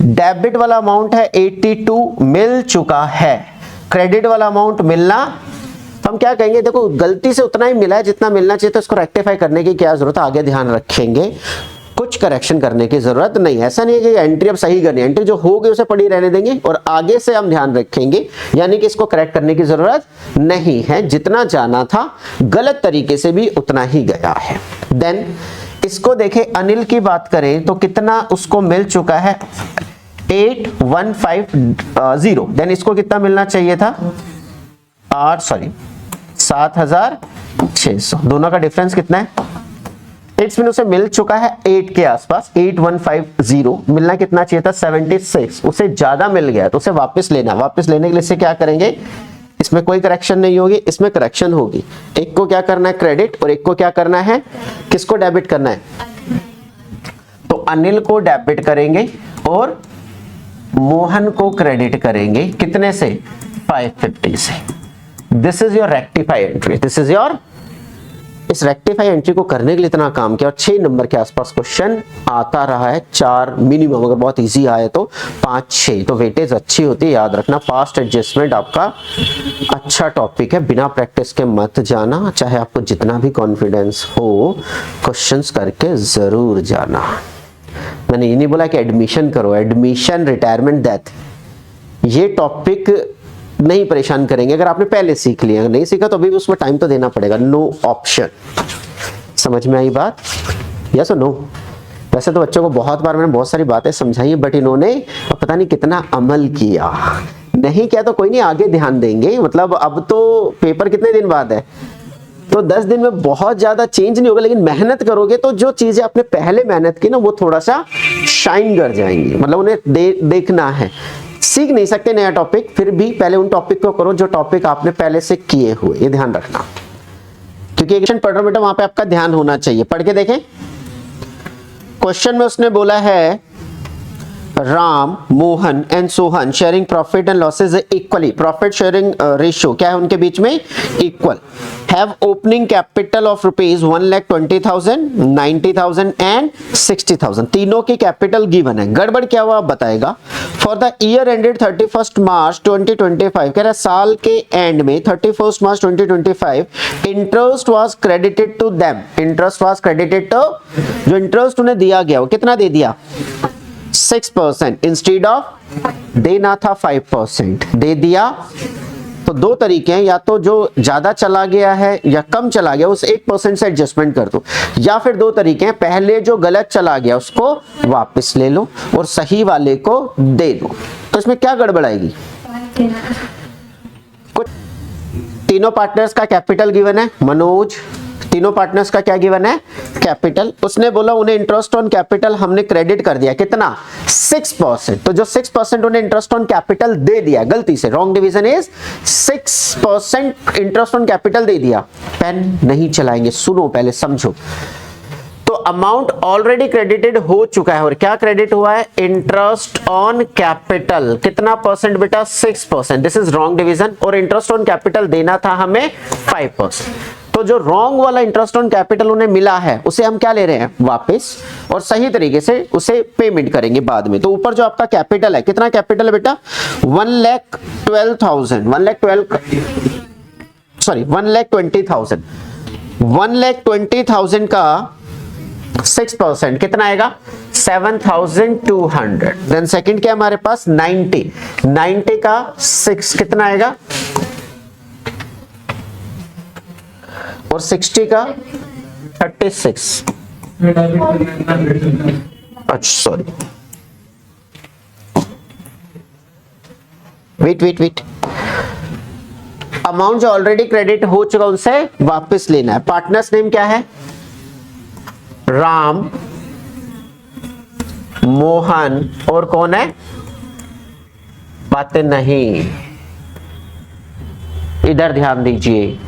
डेबिट वाला अमाउंट है 82 मिल चुका है, क्रेडिट वाला अमाउंट मिलना, तो हम क्या कहेंगे, देखो गलती से उतना ही मिला है जितना मिलना चाहिए, तो इसको रेक्टिफाई करने की क्या जरूरत है, आगे ध्यान रखेंगे, कुछ करेक्शन करने की जरूरत नहीं है। ऐसा नहीं है कि एंट्री अब सही करनी है, एंट्री जो हो गई उसे पड़ी रहने देंगे और आगे से हम ध्यान रखेंगे, यानी कि इसको करेक्ट करने की जरूरत नहीं है। जितना जाना था गलत तरीके से भी उतना ही गया है। देन इसको देखें, अनिल की बात करें तो कितना उसको मिल चुका है 8150। देन इसको कितना मिलना चाहिए था 7,600। दोनों का डिफरेंस कितना है, इट्स मीन उसे मिल चुका है 8 के आसपास, 8150। मिलना कितना चाहिए था 76, उसे ज्यादा मिल गया तो उसे वापस लेना। वापस लेने के लिए इसे क्या करेंगे, इसमें कोई करेक्शन नहीं होगी, इसमें करेक्शन होगी। एक को क्या करना है क्रेडिट, और एक को क्या करना है, किसको डेबिट करना है, तो अनिल को डेबिट करेंगे और मोहन को क्रेडिट करेंगे, कितने से 550 से। This is your rectify entry, this is your इस रेक्टिफाई एंट्री को करने के लिए इतना काम किया और 6 नंबर के आसपास क्वेश्चन आता रहा है, 4 मिनिमम, अगर बहुत इजी आए तो 5-6, तो वेटेज अच्छी होती है। याद रखना पास्ट एडजस्टमेंट आपका अच्छा टॉपिक है, बिना प्रैक्टिस के मत जाना, चाहे आपको जितना भी कॉन्फिडेंस हो, क्वेश्चंस करके जरूर जाना। मैंने ये नहीं बोला कि एडमिशन करो, एडमिशन, रिटायरमेंट, डेथ, ये टॉपिक नहीं परेशान करेंगे अगर आपने पहले सीख लिया। अगर नहीं सीखा तो अभी उसमें टाइम तो देना पड़ेगा, नो ऑप्शन। समझ में आई बात? यस और नो? वैसे तो बच्चों को बहुत बार मैंने बहुत सारी बातें समझाई है, बट इन्होंने पता नहीं कितना अमल किया। नहीं किया तो कोई नहीं, आगे ध्यान देंगे। मतलब अब तो पेपर कितने दिन बाद है, तो 10 दिन में बहुत ज्यादा चेंज नहीं होगा, लेकिन मेहनत करोगे तो जो चीजें आपने पहले मेहनत की ना वो थोड़ा सा शाइन कर जाएंगी। मतलब उन्हें देखना है, सीख नहीं सकते नया टॉपिक, फिर भी पहले उन टॉपिक को करो जो टॉपिक आपने पहले से किए हुए, ये ध्यान रखना। क्योंकि एक क्वेश्चन पढ़ रहा हूं बेटा, वहां पे आपका ध्यान होना चाहिए। पढ़ के देखें क्वेश्चन में, उसने बोला है Ram, Mohan and Sohan sharing profit and losses equally, profit sharing ratio क्या है उनके बीच में? Equal. Have opening capital of rupees 1,20,000, 90,000 and 60,000, तीनों की कैपिटल गिवन है। गड़बड़ क्या हुआ बताएगा। फॉर द ईयर एंडेड 31 मार्च 2025, कह रहा साल के एंड में 31 मार्च 2025 interest was credited to them, interest was credited to, जो इंटरेस्ट उन्हें दिया गया वो कितना दे दिया? 6% इंस्टेड ऑफ देना था 5% दे दिया। तो दो तरीके हैं, या तो जो ज्यादा चला गया है या कम चला गया उस 1% से एडजस्टमेंट कर दो, या फिर दो तरीके हैं, पहले जो गलत चला गया उसको वापस ले लो और सही वाले को दे दो। तो इसमें क्या गड़बड़ आएगी? तीनों पार्टनर्स का कैपिटल गिवन है, मनोज, तीनों पार्टनर्स का क्या गिवन है? कैपिटल। उसने बोला उन्हें इंटरेस्ट ऑन कैपिटल हमने क्रेडिट कर दिया, कितना? 6%। तो जो 6% उन्हें इंटरेस्ट ऑन कैपिटल दे दिया, गलती से, wrong division is 6% interest on capital दे दिया। पेन नहीं चलाएंगे, सुनो पहले समझो। तो अमाउंट ऑलरेडी क्रेडिटेड हो चुका है, और क्या क्रेडिट हुआ है? Interest on capital. कितना परसेंट बेटा? 6%। दिस इज रॉन्ग डिवीजन, और इंटरेस्ट ऑन कैपिटल देना था हमें 5%। तो जो रॉन्ग वाला इंटरेस्ट ऑन कैपिटल उन्हें मिला है उसे हम क्या ले रहे हैं? वापस, और सही तरीके से उसे पेमेंट करेंगे बाद में। तो ऊपर जो आपका कैपिटल है, कितना कैपिटल है बेटा? 1,12,000, 1,20,000, 1,20,000 का 6% कितना आएगा? 7,200। देन सेकंड क्या हमारे पास? 90 का 6 कितना आएगा? और 60 का 36। अच्छा सॉरी, वेट, अमाउंट जो ऑलरेडी क्रेडिट हो चुका उनसे वापस लेना है। पार्टनर्स नेम क्या है? राम, मोहन, और कौन है? बातें नहीं, इधर ध्यान दीजिए।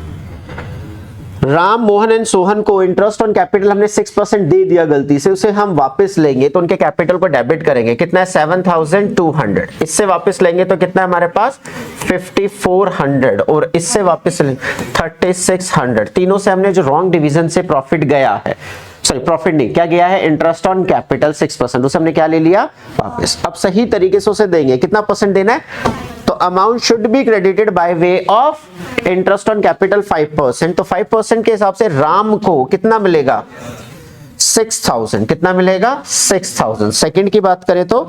राम, मोहन एंड सोहन को इंटरेस्ट ऑन कैपिटल हमने 6% दे दिया गलती से, उसे हम वापस लेंगे तो उनके कैपिटल को डेबिट करेंगे। कितना है? 7,200। इससे वापस लेंगे तो कितना है हमारे पास? 5,400, और इससे वापस लेंगे 3,600। तीनों से हमने जो रॉन्ग डिवीजन से प्रॉफिट गया है, सॉरी प्रॉफिट नहीं, क्या गया है? इंटरेस्ट ऑन कैपिटल 6%, उसे हमने क्या ले लिया? वापस। अब सही तरीके से उसे देंगे, कितना परसेंट देना है? तो amount should be credited by way of interest on capital 5%। तो 5% के हिसाब से राम को कितना मिलेगा? 6,000। कितना मिलेगा? 6,000। सेकंड की बात करें तो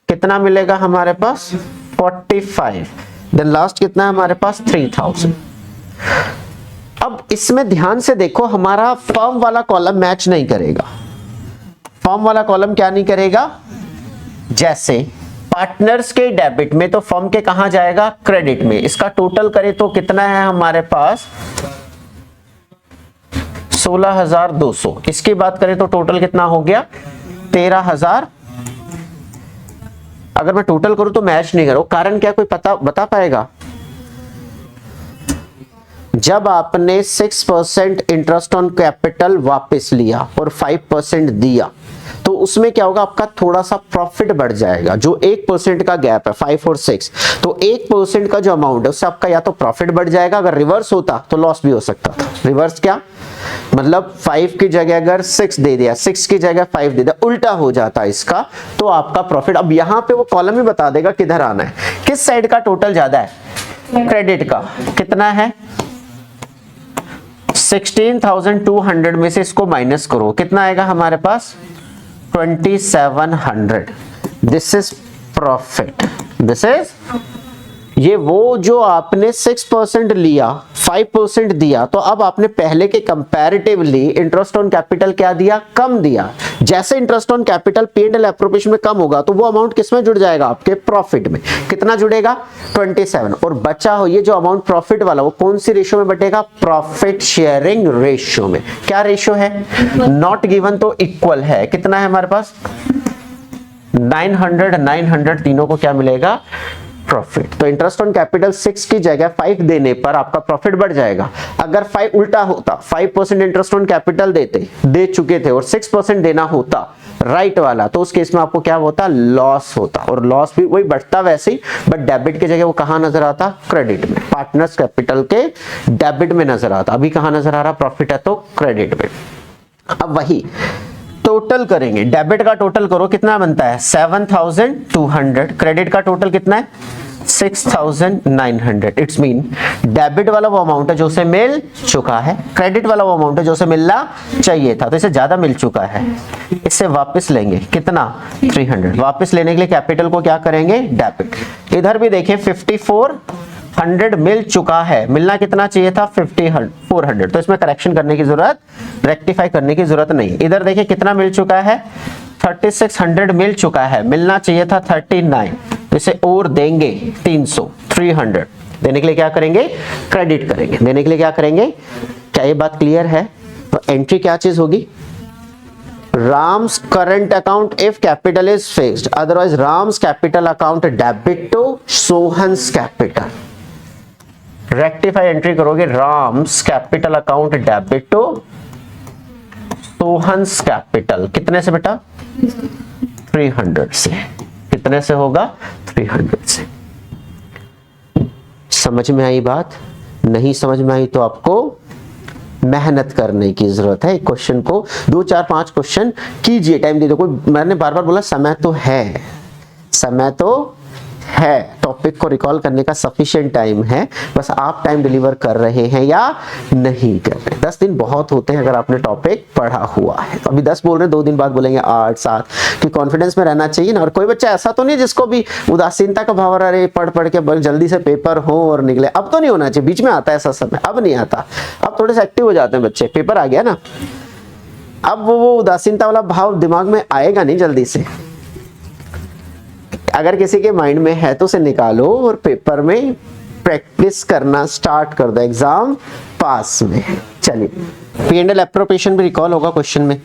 कितना मिलेगा हमारे पास? 45। देन लास्ट कितना है हमारे पास? 3,000। अब इसमें ध्यान से देखो, हमारा फर्म वाला कॉलम मैच नहीं करेगा। फर्म वाला कॉलम क्या नहीं करेगा? जैसे पार्टनर्स के डेबिट में तो फर्म के कहां जाएगा? क्रेडिट में। इसका टोटल करें तो कितना है हमारे पास? 16,200। इसकी बात करें तो टोटल कितना हो गया? 13,000। अगर मैं टोटल करूं तो मैच नहीं करो, कारण क्या कोई बता पाएगा? जब आपने 6% इंटरेस्ट ऑन कैपिटल वापस लिया और 5% दिया, तो उसमें क्या होगा, आपका थोड़ा सा प्रॉफिट बढ़ जाएगा। जो 1% का गैप है 5 और 6, तो 1% का जो अमाउंट है उससे आपका या तो प्रॉफिट बढ़ जाएगा, अगर रिवर्स होता तो लॉस भी हो सकता था। रिवर्स क्या मतलब, 5 की जगह अगर 6 दे दिया, 6 की जगह 5 दे दिया, उल्टा हो जाता इसका, तो आपका प्रॉफिट। अब यहां पे वो कॉलम ही बता देगा किधर आना है, किस साइड का टोटल ज्यादा है, क्रेडिट का। कितना है 16,200 में से इसको माइनस करो, कितना आएगा हमारे पास 2700। This is profit, this is, ये वो जो आपने 6% लिया, 5% दिया, तो अब आपने पहले के कंपैरेटिवली इंटरेस्ट ऑन कैपिटल क्या दिया, कम दिया। जैसे interest on capital P&L appropriation में कम होगा तो वो अमाउंट किसमें जुड़ जाएगा, आपके प्रॉफिट में। कितना जुड़ेगा 27, और बचा हो ये जो अमाउंट प्रॉफिट वाला, वो कौन सी रेशियो में बटेगा, प्रॉफिट शेयरिंग रेशियो में। क्या रेशियो है, नॉट गिवन तो इक्वल है। कितना है हमारे पास 900, 900 तीनों को क्या मिलेगा, प्रॉफिट। तो इंटरेस्ट ऑन कैपिटल 6 की जगह 5 देने पर आपका प्रॉफिट बढ़ जाएगा। अगर 5 उल्टा होता, 5% इंटरेस्ट ऑन कैपिटल दे चुके थे और 6% देना होता राइट वाला, तो उस केस में आपको क्या होता, लॉस होता। और लॉस भी वही बढ़ता वैसे ही, बट डेबिट की जगह वो कहां नजर आता, क्रेडिट में। पार्टनर्स कैपिटल के डेबिट में नजर आता, अभी कहां नजर आ रहा, प्रॉफिट है तो क्रेडिट में। अब वही टोटल करेंगे, डेबिट का टोटल करो, कितना बनता है 7,200, क्रेडिट का टोटल कितना है 6,900। इट्स मीन डेबिट वाला वो अमाउंट है जो उसे मिल चुका है, क्रेडिट वाला वो अमाउंट है जो उसे मिलना चाहिए था, तो इसे ज्यादा मिल चुका है। इससे वापस लेंगे कितना 300, वापस लेने के लिए कैपिटल को क्या करेंगे, डेबिट। इधर भी देखें 5400 मिल चुका है, मिलना कितना चाहिए था 400, तो इसमें करेक्शन करने की जरूरत, रेक्टिफाई करने की जरूरत नहीं। इधर देखिए कितना मिल चुका है 3600 मिल चुका है, मिलना चाहिए था 39, तो इसे और देंगे 300, 300 देने के लिए क्या करेंगे, क्रेडिट करेंगे। देने के लिए क्या करेंगे, क्या ये बात क्लियर है। तो एंट्री क्या चीज होगी, Ram's current account if capital is fixed, otherwise Ram's capital account debit to Sohan's capital. Rectify entry करोगे, Ram's capital account debit to Sohan's capital, कितने से बेटा 300 से। कितने से होगा 300 से। समझ में आई बात, नहीं समझ में आई तो आपको मेहनत करने की जरूरत है। क्वेश्चन को 2 4 5 क्वेश्चन कीजिए, टाइम दे दो। कोई, मैंने बार बार बोला समय तो है, समय तो है, टॉपिक को रिकॉल करने का सफिशिएंट टाइम है, बस आप टाइम डिलीवर कर रहे हैं या नहीं कर रहे। 10 दिन बहुत होते हैं अगर आपने टॉपिक पढ़ा हुआ है। तो अभी 10 बोल रहे हैं, 2 दिन बाद बोलेंगे 8 7, कि कॉन्फिडेंस में रहना चाहिए ना। और कोई बच्चा ऐसा तो नहीं जिसको भी उदासीनता का भाव, अरे पढ़ के जल्दी से पेपर हो और निकले, अब तो नहीं होना चाहिए। बीच में आता है ऐसा समय, अब नहीं आता, अब थोड़े से एक्टिव हो जाते हैं बच्चे, पेपर आ गया ना, अब वो उदासीनता वाला भाव दिमाग में आएगा नहीं जल्दी से। अगर किसी के माइंड में है तो उसे निकालो और पेपर में प्रैक्टिस करना स्टार्ट कर दो, एग्जाम पास में। चलिए, P&L एप्रोप्रिएशन भी रिकॉल होगा क्वेश्चन में।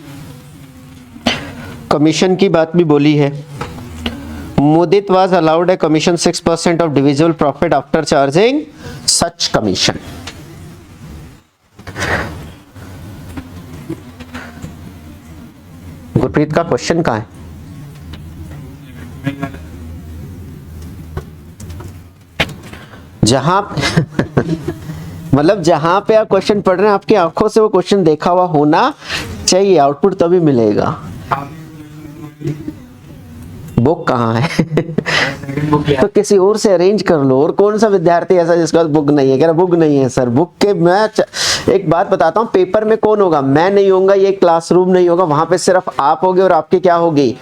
कमीशन की बात भी बोली है। Mudit was allowed a commission 6% of divisible profit after charging such commission. Gurpreet का क्वेश्चन कहाँ है, जहां मतलब जहां पे आप क्वेश्चन पढ़ रहे हैं आपकी आंखों से वो क्वेश्चन देखा हुआ होना चाहिए, आउटपुट तभी मिलेगा। बुक कहाँ है तो किसी और से अरेंज कर लो। और कौन सा विद्यार्थी ऐसा जिसके पास बुक नहीं है, कह रहा बुक नहीं है सर, बुक के मैं एक बात बताता हूँ, पेपर में कौन होगा, मैं नहीं होऊंगा, ये क्लासरूम नहीं होगा, वहां पे सिर्फ आप होगे और आपकी क्या होगी।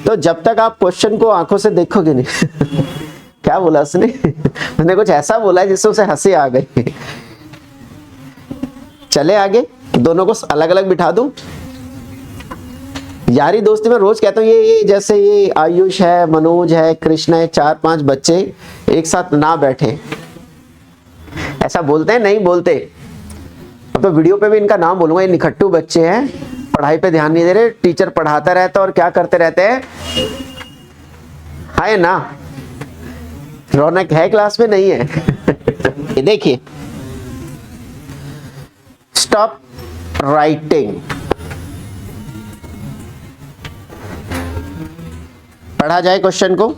तो जब तक आप क्वेश्चन को आंखों से देखोगे नहीं क्या बोला उसने उसने कुछ ऐसा बोला है जिससे उसे हंसी आ गई। चले आगे, दोनों को अलग अलग बिठा दूं। यारी दोस्ती में रोज कहता हूँ ये जैसे ये आयुष है, मनोज है, कृष्ण है, 4-5 बच्चे एक साथ ना बैठे, ऐसा बोलते हैं नहीं बोलते। अब तो वीडियो पे भी इनका नाम बोलूंगा, ये निखट्टू बच्चे हैं, पढ़ाई पे ध्यान नहीं दे रहे, टीचर पढ़ाता रहता और क्या करते रहते हैं, है ना, रौनक है क्लास में, नहीं है ये देखिए, स्टॉप राइटिंग, पढ़ा जाए क्वेश्चन को,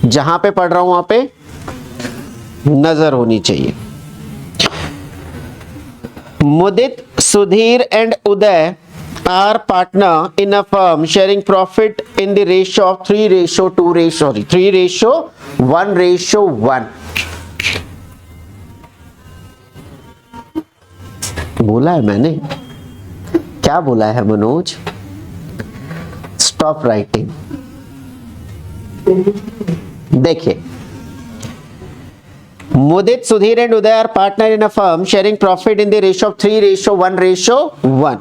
जहां पे पढ़ रहा हूं वहां पे नजर होनी चाहिए। Mudit, Sudhir and Uday are partner in a firm sharing profit in the ratio of 3:1:1। बोला है मैंने, क्या बोला है मनोज? Stop writing. देखिए, Mudit, Sudhir and Uday are partner in a firm sharing profit in the ratio of 3:1:1।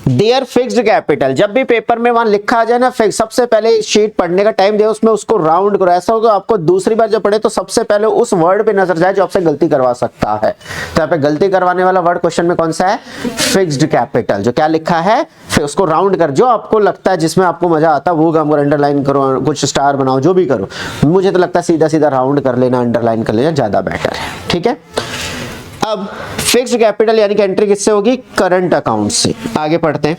Their fixed capital, जब भी पेपर में वहां लिखा आ जाए ना फिक्स, सबसे पहले शीट पढ़ने का टाइम दे, उसमें उसको राउंड करो। ऐसा होगा आपको दूसरी बार जब पढ़े तो सबसे पहले उस वर्ड पे नजर जाए जो आपसे गलती करवा सकता है। तो यहाँ पे गलती करवाने वाला वर्ड क्वेश्चन में कौन सा है? Fixed capital. जो क्या लिखा है फिर उसको राउंड कर, जो आपको लगता है जिसमें आपको मजा आता है वो काम करो, अंडरलाइन करो, कुछ स्टार बनाओ, जो भी करो। मुझे तो लगता है सीधा सीधा राउंड कर लेना, अंडरलाइन कर लेना ज्यादा बेटर है। ठीक है, अब फिक्स्ड कैपिटल यानी कि एंट्री किससे होगी? करंट अकाउंट से। आगे पढ़ते हैं।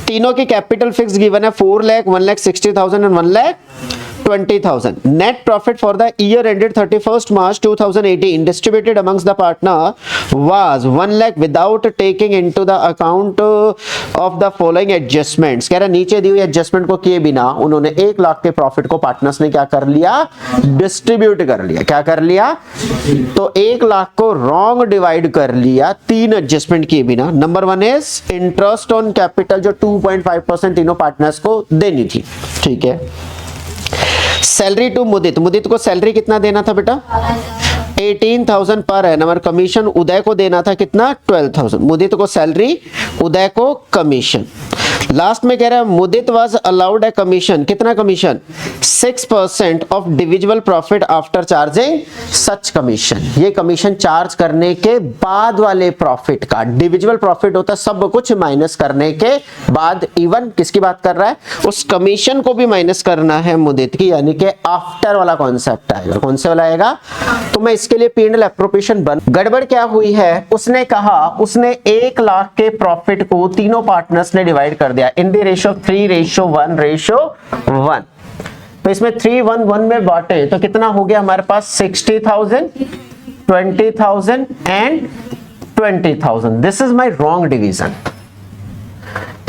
तीनों की कैपिटल फिक्स गिवन है 4 lakh, 1,60,000 and 1,20,000। Net profit for the year ended 31st March 2018 distributed amongst the partner was 1 lakh without taking into the account of the following adjustments. कह रहा नीचे दी हुई एडजस्टमेंट को किए बिना उन्होंने 1 लाख के प्रॉफिट को पार्टनर्स ने क्या कर लिया? डिस्ट्रीब्यूट कर लिया। क्या कर लिया? तो 1 लाख को रॉन्ग डिवाइड कर लिया 3 एडजस्टमेंट किए बिना। Number 1 is interest on capital जो 2.5% तीनों पार्टनर्स को देनी थी। ठीक है, सैलरी टू मुदित, मुदित को सैलरी कितना देना था बेटा? 18,000 पर एनम। और कमीशन उदय को देना था कितना? 12,000। मुदित को सैलरी, उदय को कमीशन। लास्ट में कह रहा है Mudit was allowed a commission, कितना commission? 6% of divisible profit after charging such commission. ये कमीशन चार्ज करने के बाद वाले प्रॉफिट का, डिविजिबल प्रॉफिट होता है सब कुछ माइनस करने के बाद। इवन किसकी बात कर रहा है? उस कमीशन को भी माइनस करना है मुदित की, यानी कि आफ्टर वाला कॉन्सेप्ट आएगा। कौन से वाला आएगा? तो मैं इसके लिए P&L एप्रोप्रिएशन बन। गड़बड़ क्या हुई है? उसने कहा उसने 1 लाख के प्रॉफिट को तीनों पार्टनर्स ने डिवाइड कर दिया इन द रेशियो 3:1:1। तो इसमें 3:1:1 में बांटे तो कितना हो गया हमारे पास? 60,000, 20,000 and 20,000। This is my wrong division.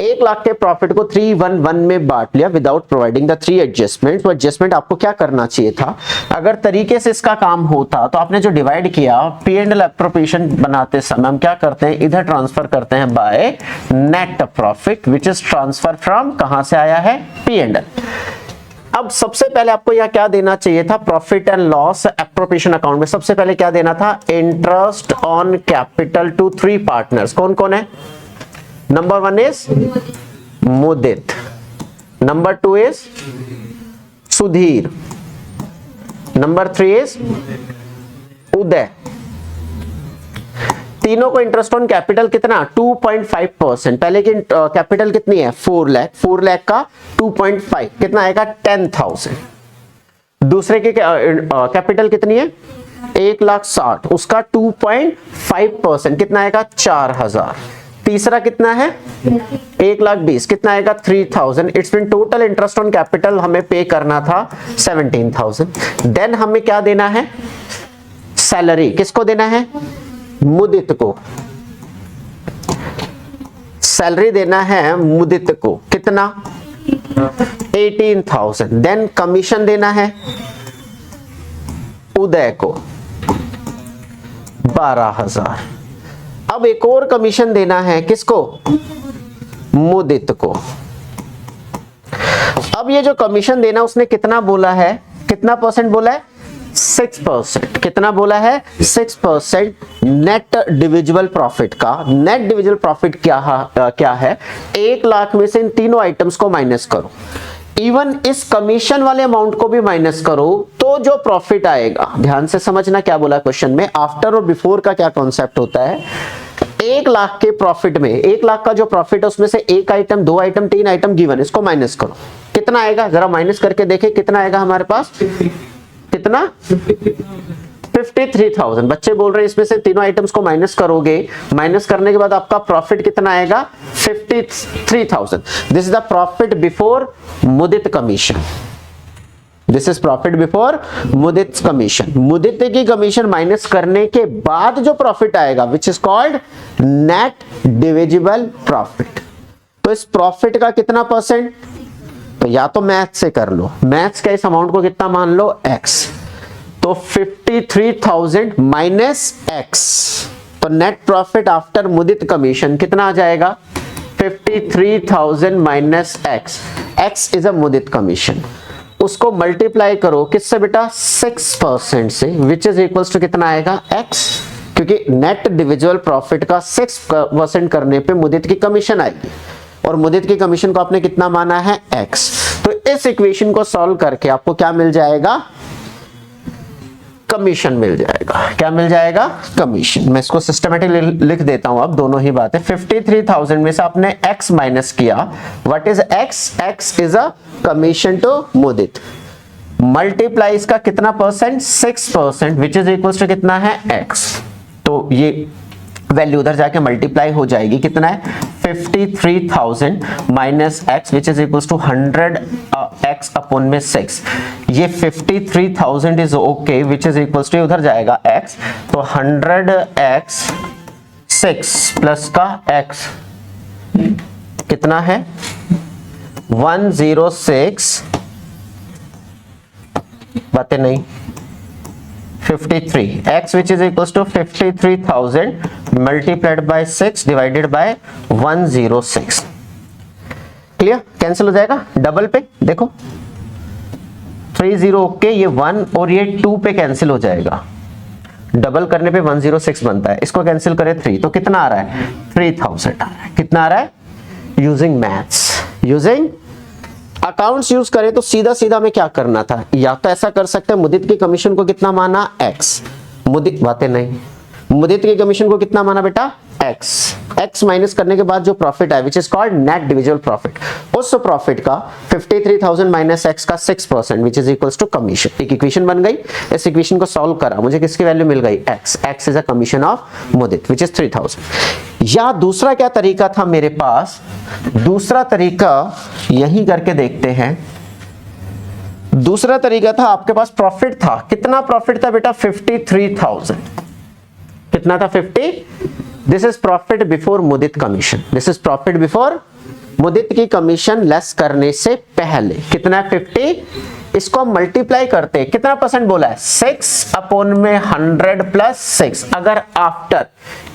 1 lakh के प्रॉफिट को 3:1:1 में बांट लिया विदाउट प्रोवाइडिंग द 3 एडजस्टमेंट। तो एडजस्टमेंट आपको क्या करना चाहिए था? अगर तरीके से इसका काम होता तो आपने जो डिवाइड किया P&L एप्रोप्रिएशन बनाते समय हम क्या करते हैं? इधर ट्रांसफर करते हैं by net profit which is transfer from, कहां से आया है? P&L। अब सबसे पहले आपको यह क्या देना चाहिए था? Profit and loss appropriation account में सबसे पहले क्या देना था? Interest on capital to 3 partners. कौन कौन है? Number 1 is Mudit, number 2 is Sudhir, number 3 is Uday. तीनों को इंटरेस्ट ऑन कैपिटल कितना? 2.5%। पहले की कैपिटल कितनी है? 4 लाख। 4 लाख का 2.5 कितना आएगा? 10,000। दूसरे की कैपिटल कितनी है? 1,60,000, उसका 2.5% कितना आएगा? 4,000। तीसरा कितना है? 1,20,000, कितना आएगा? 3,000। It's mean total interest on capital हमें पे करना था 17,000। देन हमें क्या देना है? सैलरी। किसको देना है? मुदित को। सैलरी देना है मुदित को, कितना? 18,000। देन कमीशन देना है उदय को 12,000। अब एक और कमीशन देना है किसको? मुदित को। अब ये जो कमीशन देना उसने कितना बोला है? कितना परसेंट बोला है? 6%। कितना बोला है? 6% नेट डिविजिबल प्रॉफिट का। नेट डिविजिबल प्रॉफिट क्या है? 1 लाख में से इन तीनों आइटम्स को माइनस करो, इवन इस कमीशन वाले अमाउंट को भी माइनस करो, तो जो प्रॉफिट आएगा, ध्यान से समझना क्या बोला क्वेश्चन में, आफ्टर और बिफोर का क्या कॉन्सेप्ट होता है। 1 लाख के प्रॉफिट में 1 लाख का जो प्रॉफिट है उसमें से 1 आइटम, 2 आइटम, 3 आइटम गिवन, इसको माइनस करो। कितना आएगा? जरा माइनस करके देखें कितना आएगा हमारे पास। कितना? 53,000। बच्चे बोल रहे हैं इसमें से तीनों आइटम्स को माइनस करोगे, माइनस करने के बाद आपका प्रॉफिट कितना आएगा? 53,000। This is the profit before Mudit commission. This is profit before Mudit commission. Mudit की कमीशन माइनस करने के बाद जो प्रॉफिट आएगा which is called net divisible profit. तो इस प्रॉफिट का कितना परसेंट, तो या तो मैथ से कर लो, मैथ्स का इस अमाउंट को कितना मान लो x, तो 53,000 माइनस x, तो नेट प्रॉफिट आफ्टर मुदित कमीशन कितना आ जाएगा 53,000 minus x, x is a Mudit commission, उसको मल्टीप्लाई करो किससे बेटा 6% से, विच इज इक्वल्स टू कितना आएगा x, क्योंकि नेट डिविजुअल प्रॉफिट का 6% करने पे मुदित की कमीशन आएगी और मुदित की कमीशन को आपने कितना माना है x। तो इस इक्वेशन को सॉल्व करके आपको क्या मिल जाएगा, कमीशन मिल जाएगा। क्या मिल जाएगा, कमीशन। मैं इसको सिस्टमैटिक लिख देता हूं अब दोनों ही बातें। 53,000 में से आपने x माइनस किया, what is x, x is a commission to Mudit, multiply इसका कितना percent 6%, which is equals to कितना है x। तो ये वैल्यू उधर जाके मल्टीप्लाई हो जाएगी, कितना है 53,000 minus x which is equals to 100 x upon में 6। ये 53,000 is okay which is equals to उधर जाएगा x, तो 100x 6 प्लस का x कितना है 106, बातें नहीं 53 x which is equals to 53,000 multiplied by 6 divided by 106। Clear, cancel हो जाएगा डबल पे, देखो 30 ओके, ये 1 और ये 2 पे कैंसिल हो जाएगा, डबल करने पे 106 बनता है, इसको कैंसिल करें 3 तो कितना आ रहा है 3000 आ रहा है। कितना आ रहा है, using maths, using accounts use करें तो सीधा सीधा में क्या करना था, या तो ऐसा कर सकते हैं मुदित की कमीशन को कितना माना x, मुदित बातें नहीं, मुदित की कमीशन को कितना माना बेटा x, x माइनस करने के बाद जो प्रॉफिट है which is called net divisible profit, उस प्रॉफिट का 53,000 माइनस x का 6% which is equals to commission. एक इक्वेशन बन गई, इस इक्वेशन को सॉल्व करा, मुझे किसकी वैल्यू मिल गई x, x is a commission of Mudit which is 3,000। या दूसरा क्या तरीका था मेरे पास, दूसरा तरीका यही करके देखते हैं। दूसरा तरीका था, आपके पास प्रॉफिट था, कितना प्रॉफिट था बेटा 53,000, कितना था 50, this is profit before Mudit commission, this is profit before Mudit की कमीशन लेस करने से पहले, कितना है 50, इसको हम मल्टीप्लाई करते हैं, कितना परसेंट बोला है 6 अपॉन में 100 प्लस 6, अगर आफ्टर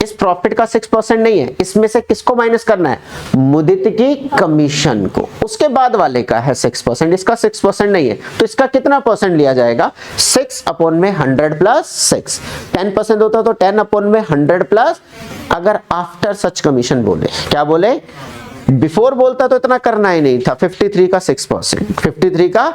इस प्रॉफिट का 6% नहीं है, इसमें से किसको माइनस करना है मुदित की कमीशन को, उसके बाद वाले का है 6%, इसका 6% नहीं है तो इसका कितना परसेंट लिया जाएगा 6 अपॉन में 100 प्लस 6, 10% होता तो 10 अपॉन में 100 प्लस, अगर आफ्टर सच कमीशन बोले, क्या बोले बिफोर बोलता तो इतना करना ही नहीं था, 53 का 6%, 53 का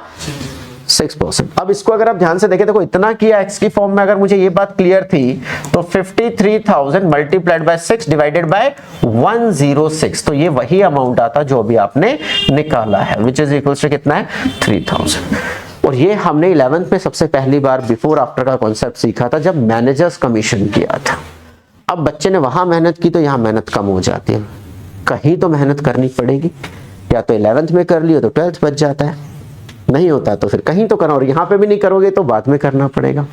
6%। अब इसको अगर आप ध्यान से देखें, देखो इतना किया x की फॉर्म में, अगर मुझे ये बात क्लियर थी तो 53,000 मल्टीप्लाइड बाय 6 डिवाइडेड बाय 106, तो ये वही अमाउंट आता जो अभी आपने निकाला है विच इज इक्वल्स टू कितना है 3,000। और ये हमने 11th में सबसे पहली बार बिफोर आफ्टर का कॉन्सेप्ट सीखा था जब मैनेजर्स कमीशन किया था। अब बच्चे ने वहां मेहनत की तो यहाँ मेहनत कम हो जाती है, कहीं तो मेहनत करनी पड़ेगी, या तो 11th में कर लियो तो 12th बच जाता है, नहीं होता तो फिर कहीं तो करना, और यहाँ पे भी नहीं करोगे तो बाद में करना पड़ेगा।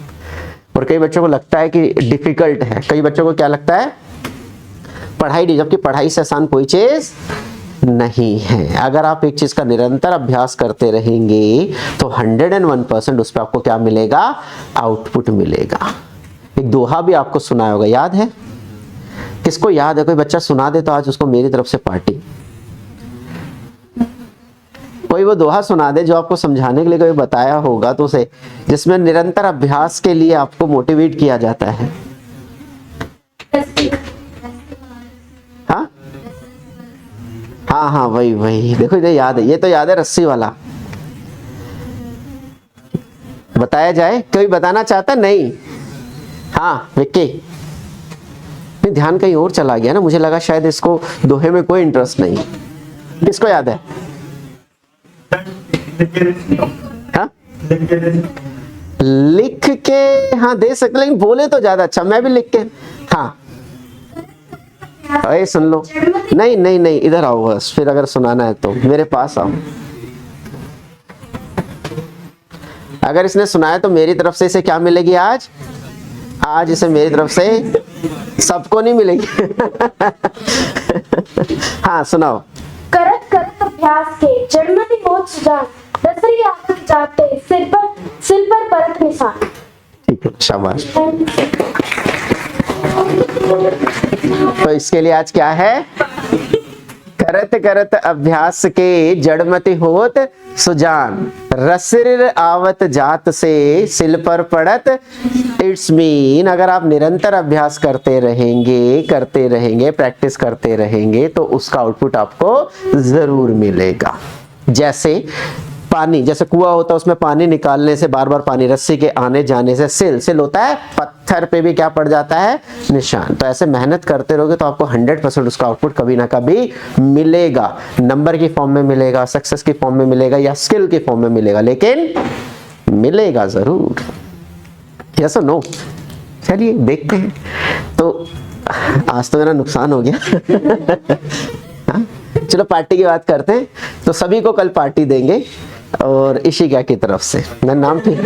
और कई बच्चों को लगता है कि डिफिकल्ट है, कई बच्चों को क्या लगता है पढ़ाई नहीं, जबकि पढ़ाई से आसान कोई चीज नहीं है। अगर आप एक चीज का निरंतर अभ्यास करते रहेंगे तो 101% उस पर आपको क्या मिलेगा, आउटपुट मिलेगा। एक दोहा भी आपको सुनाया होगा, याद है, किसको याद है, कोई बच्चा सुना दे तो आज उसको मेरी तरफ से पार्टी। कोई वो दोहा सुना दे जो आपको समझाने के लिए कोई बताया होगा तो उसे, जिसमें निरंतर अभ्यास के लिए आपको मोटिवेट किया जाता है। हाँ हाँ हाँ वही वही, देखो ये याद है, ये तो याद है रस्सी वाला। बताया जाए, कोई बताना चाहता नहीं? हाँ विक्की, ध्यान कहीं और चला गया ना, मुझे लगा शायद इसको दोहे में कोई इंटरेस्ट नहीं। किसको याद है? हाँ? लिख के हाँ दे सकते, लेकिन बोले तो ज्यादा अच्छा, मैं भी लिख के। हाँ अरे सुन लो, नहीं नहीं नहीं इधर आओ बस, फिर अगर सुनाना है तो मेरे पास आओ। अगर इसने सुना है तो मेरी तरफ से इसे क्या मिलेगी आज? आज इसे मेरी तरफ से सबको नहीं मिलेगी। हाँ सुनाओ। करत करत अभ्यास के जन्मति होत सुजान, दसरी आकर जाते सिर पर परत निशान। ठीक है, शाबाश। तो इसके लिए आज क्या है? करत करत अभ्यास के जड़मति होत सुजान, रसिर आवत जात से सिल पर पड़त। इट्स मीन अगर आप निरंतर अभ्यास करते रहेंगे, प्रैक्टिस करते रहेंगे तो उसका आउटपुट आपको जरूर मिलेगा। जैसे पानी, जैसे कुआं होता है उसमें पानी निकालने से, बार बार पानी रस्सी के आने जाने से सिल होता है, पत्थर पे भी क्या पड़ जाता है? निशान। तो ऐसे मेहनत करते रहोगे तो आपको 100% उसका आउटपुट कभी ना कभी मिलेगा। नंबर की फॉर्म में मिलेगा, सक्सेस की फॉर्म में मिलेगा या स्किल की फॉर्म में मिलेगा, लेकिन मिलेगा जरूर। यस और नो? चलिए देखते हैं। तो आज तो मेरा नुकसान हो गया। हाँ? चलो पार्टी की बात करते हैं। तो सभी को कल पार्टी देंगे और इशिका की तरफ से। मैं नाम ठीक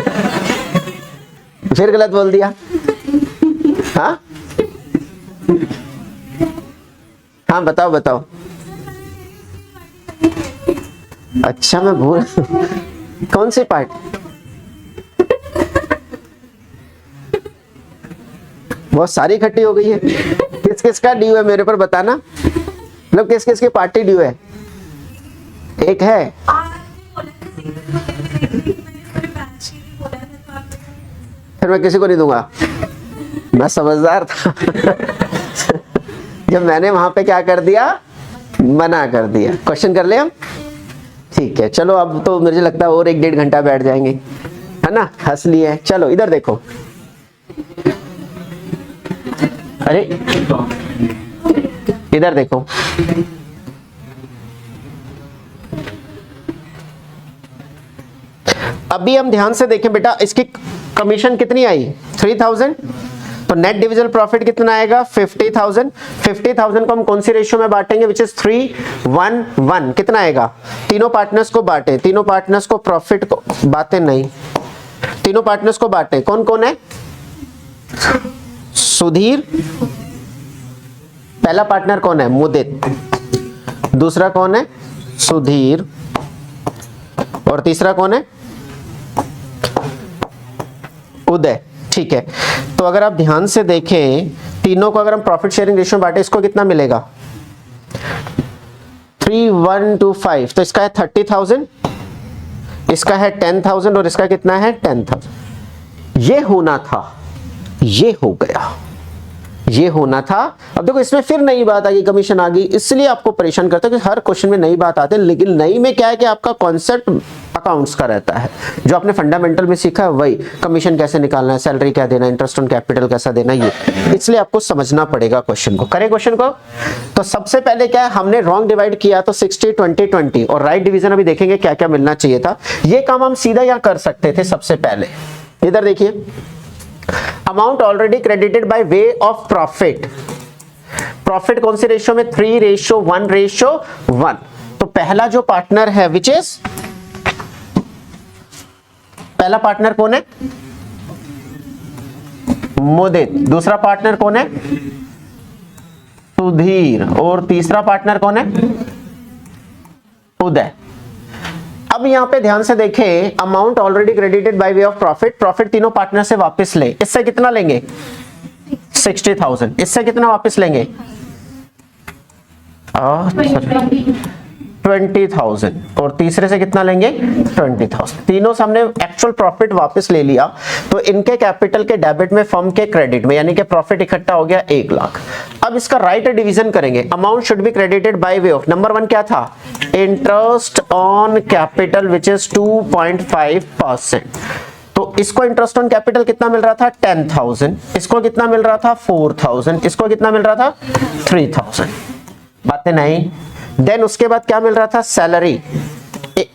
फिर गलत बोल दिया? हाँ हाँ बताओ। अच्छा मैं भूल कौन सी पार्टी? बहुत सारी इकट्ठी हो गई है। किस किस का ड्यू है मेरे पर बताना, मतलब किस किस की पार्टी ड्यू है? एक है फिर मैं किसी को नहीं दूंगा, मैं समझदार था। जब मैंने वहां पे क्या कर दिया, मना कर दिया। क्वेश्चन कर ले हम, ठीक है। चलो अब तो मुझे लगता है और 1-1.5 घंटा बैठ जाएंगे, है ना? हंस लिए। चलो इधर देखो, अरे इधर देखो, अभी हम ध्यान से देखें बेटा, इसकी कमीशन कितनी आई? 3000। तो नेट डिविजन प्रॉफिट कितना आएगा? 50,000। 50,000 को हम कौन सी रेशियो में बांटेंगे? Which is 3:1:1। कितना आएगा? तीनों पार्टनर्स को बांटे, तीनों पार्टनर्स को प्रॉफिट को बांटे, नहीं तीनों पार्टनर्स को बांटे। कौन कौन है? सुधीर, पहला पार्टनर कौन है? मुदित, दूसरा कौन है? सुधीर, और तीसरा कौन है? उदय। ठीक है। तो अगर आप ध्यान से देखें, तीनों को अगर हम प्रॉफिट शेयरिंग रेशियो में बांटे, इसको कितना मिलेगा? 3:1:5। तो इसका है 30,000, इसका है 10,000 और इसका कितना है? 10,000। ये होना था, ये हो गया, ये होना था। अब देखो इसमें फिर नई बात आ गई, कमीशन आ गई, इसलिए आपको परेशान करता है कि हर क्वेश्चन में नई बात आती है। लेकिन नई में क्या है कि आपका कॉन्सेप्ट अकाउंट्स का रहता है, जो आपने फंडामेंटल में सीखा है वही। कमीशन कैसे निकालना है, सैलरी क्या देना, इंटरेस्ट ऑन कैपिटल कैसा देना, ये इसलिए आपको समझना पड़ेगा क्वेश्चन को। करें क्वेश्चन को। तो सबसे पहले क्या है, हमने रॉन्ग डिवाइड किया तो 60-20-20, और राइट डिवीजन अभी देखेंगे क्या क्या मिलना चाहिए था। ये काम हम सीधा यहाँ कर सकते थे। सबसे पहले इधर देखिए, amount already credited by way of profit. Profit कौन सी रेशियो में? 3:1:1। तो पहला जो पार्टनर है, विच इज, पहला पार्टनर कौन है? मुदित। दूसरा पार्टनर कौन है? सुधीर। और तीसरा पार्टनर कौन है? उदय। अब यहां पे ध्यान से देखें, amount already credited by way of profit. Profit तीनों पार्टनर से वापस ले। इससे कितना लेंगे? 60,000। इससे कितना वापस लेंगे? 20,000। और तीसरे से कितना लेंगे? 20,000। तीनों से हमने एक्चुअल प्रॉफिट वापस ले लिया, तो इनके कैपिटल के डेबिट में, फर्म के क्रेडिट में, यानी कि प्रॉफिट इकट्ठा हो गया 1 लाख। अब इसका राइट डिवीजन करेंगे। Amount should be credited by way of, number 1 क्या था? Interest on capital, which is 2.5%। तो इसको इंटरेस्ट ऑन कैपिटल कितना मिल रहा था? 10,000। इसको कितना मिल रहा था? 4,000। इसको कितना मिल रहा था? 3,000। बातें नहीं। देन उसके बाद क्या मिल रहा था? सैलरी। एक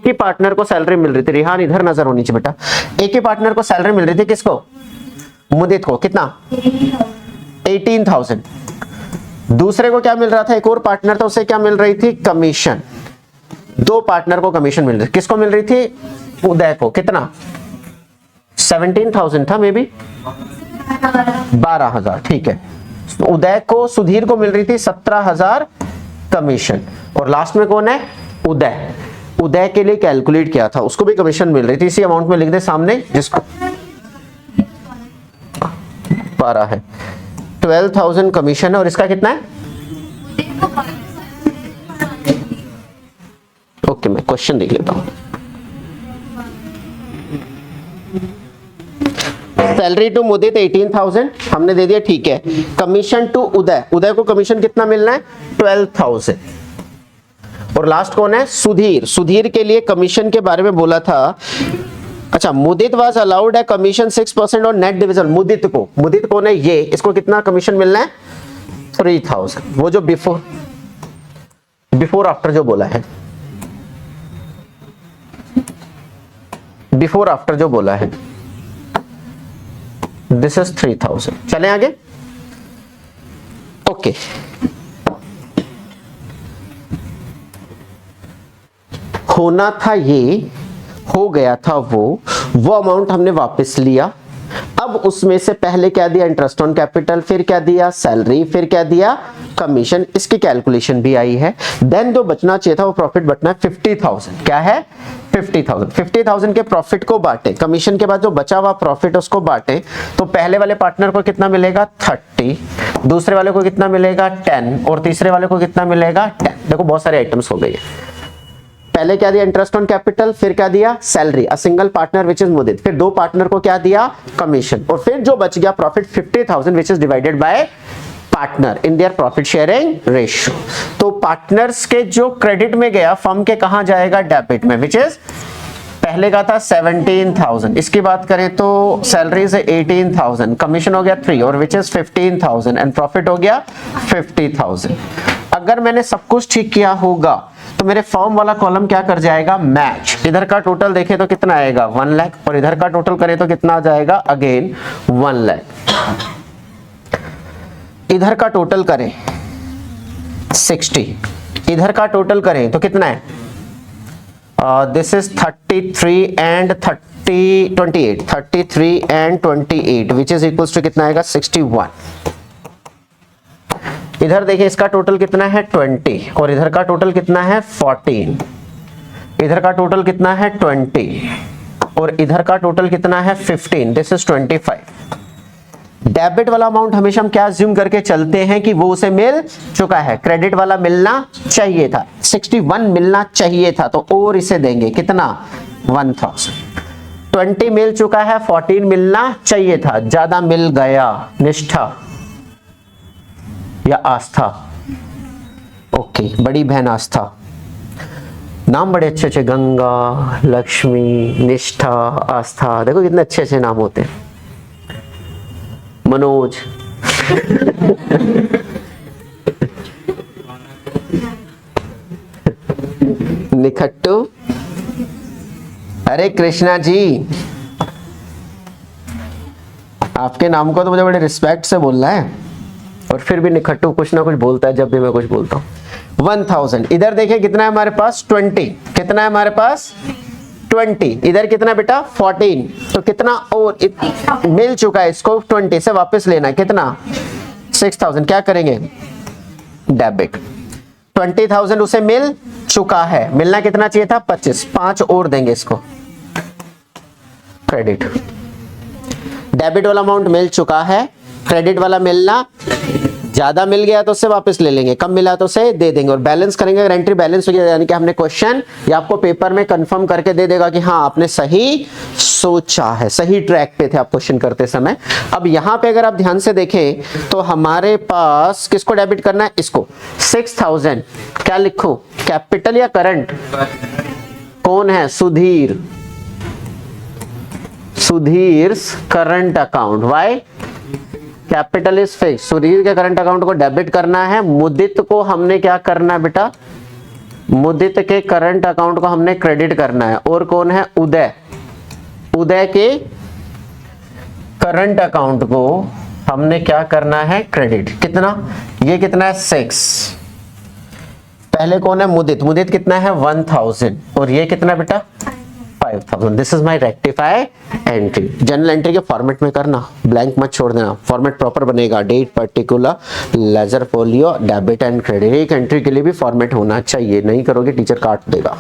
ही पार्टनर को सैलरी मिल रही थी। रिहान इधर नजर होनी चाहिए बेटा। एक ही पार्टनर को सैलरी मिल रही थी। किसको? मुदित को। कितना? 18,000। दूसरे को क्या मिल रहा था? एक और पार्टनर था, उसे क्या मिल रही थी? कमीशन। 2 पार्टनर को कमीशन मिल रही थी। किसको मिल रही थी? उदय को कितना 17,000 था, मे बी 12,000, ठीक है। उदय को, सुधीर को मिल रही थी 17,000 कमीशन, और लास्ट में कौन है, उदय। उदय के लिए कैलकुलेट किया था, उसको भी कमीशन मिल रही थी, इसी अमाउंट में लिख दे सामने, जिसको 12 है, 12,000 कमीशन है, और इसका कितना है, ओके मैं क्वेश्चन देख लेता हूं। सैलरी टू मुदित 18,000 हमने दे दिया, ठीक है। कमीशन टू उदय, उदय को कमीशन कितना मिलना है 12,000, और लास्ट कौन है, सुधीर। सुधीर के लिए कमीशन के बारे में बोला था, अच्छा, मुदित वाज अलाउड है कमीशन 6% और नेट डिविजन। मुदित को, मुदित कौन है, ये, इसको कितना कमीशन मिलना है 3,000, वो जो बिफोर आफ्टर जो बोला है, बिफोर आफ्टर जो बोला है, दिस इज 3,000। चले आगे, ओके। होना था ये, हो गया था वो अमाउंट हमने वापस लिया। अब उसमें से पहले क्या दिया, इंटरेस्ट ऑन कैपिटल, फिर क्या दिया, सैलरी, फिर क्या दिया, कमीशन, इसकी कैलकुलेशन भी आई है। देन जो बचना चाहिए था वो प्रॉफिट बचना है 50,000, क्या है 50,000। 50,000 के प्रॉफिट को बांटे, कमीशन के बाद जो बचा हुआ प्रॉफिट उसको बांटे, तो पहले वाले पार्टनर को कितना मिलेगा 30, दूसरे वाले को कितना मिलेगा 10, और तीसरे वाले को कितना मिलेगा 10। देखो बहुत सारे आइटम्स हो गए, पहले क्या दिया, इंटरेस्ट ऑन कैपिटल, फिर क्या दिया, salary, a single partner which is Mudit, फिर दो पार्टनर को क्या दिया, कमीशन, और फिर जो बच गया profit 50,000 which is divided by partner in their profit sharing ratio. तो पार्टनर्स के जो क्रेडिट में गया, फर्म के कहां जाएगा, डेबिट में, विच इज पहले का था 17,000, इसकी बात करें तो सैलरी से 18,000, कमीशन हो गया 3 और विच इज 15,000 एंड प्रॉफिट हो गया 50,000। अगर मैंने सब कुछ ठीक किया होगा तो मेरे फॉर्म वाला कॉलम क्या कर जाएगा, मैच। इधर का टोटल देखें तो कितना आएगा 1 लाख, और इधर का टोटल करें तो कितना आ जाएगा, अगेन 1 लाख। इधर का टोटल करें 60, इधर का टोटल करें तो कितना है, this is 33 and 28, 33 and 28 which is equals to कितना आएगा 61। इधर देखिए इसका टोटल कितना है 20, और इधर का टोटल कितना है 14, इधर का टोटल कितना है 20, और इधर का टोटल कितना है 15, दिस इज 25। डेबिट वाला अमाउंट हमेशा हम क्या अज्यूम करके चलते हैं कि वो उसे मिल चुका है, क्रेडिट वाला मिलना चाहिए था, 61 मिलना चाहिए था, तो और इसे देंगे कितना 1000। 20 मिल चुका है, 14 मिलना चाहिए था, ज्यादा मिल गया, निष्ठा या आस्था, ओके, बड़ी बहन आस्था। नाम बड़े अच्छे अच्छे, गंगा, लक्ष्मी, निष्ठा, आस्था, देखो कितने अच्छे अच्छे नाम होते हैं, मनोज। निखट्टू, अरे कृष्णा जी, आपके नाम को तो मुझे बड़े रिस्पेक्ट से बोलना है, और फिर भी निखट्टू कुछ ना कुछ बोलता है जब भी मैं कुछ बोलता हूं। 1000, इधर देखिए कितना है हमारे पास 20, कितना है हमारे पास 20, इधर कितना बेटा 14, तो कितना और मिल चुका है, इसको 20 से वापस लेना है, कितना 6000, क्या करेंगे डेबिट। 20,000 उसे मिल चुका है, मिलना कितना चाहिए था 25, 5 और देंगे इसको क्रेडिट। डेबिट वाला अमाउंट मिल चुका है, क्रेडिट वाला मिलना, ज्यादा मिल गया तो उससे वापस ले लेंगे, कम मिला तो उसे दे देंगे, और बैलेंस करेंगे। अगर एंट्री बैलेंस हो गया यानी कि हमने क्वेश्चन या आपको पेपर में कंफर्म करके दे देगा कि हाँ आपने सही सोचा है, सही ट्रैक पे थे आप क्वेश्चन करते समय। अब यहाँ पे अगर आप ध्यान से देखें तो हमारे पास किसको डेबिट करना है, इसको 6000, क्या लिखूं कैपिटल या करंट, कौन है Sudhir, Sudhir current account, why capital is fix, Sudhir के करंट अकाउंट को डेबिट करना है, मुदित को हमने क्या करना है बेटा, मुदित के करंट अकाउंट को हमने क्रेडिट करना है, और कौन है उदय, उदय के करंट अकाउंट को हमने क्या करना है क्रेडिट, कितना, ये कितना है 6, पहले कौन है मुदित, मुदित कितना है 1000, और ये कितना बेटा 5, 5000, this is my rectify entry. Journal entry के फॉर्मेट में करना, ब्लैंक मत छोड़ देना, फॉर्मेट प्रॉपर बनेगा, date, particular, ledger folio, debit and credit. एक एंट्री के लिए भी फॉर्मेट होना चाहिए, नहीं करोगे टीचर काट देगा।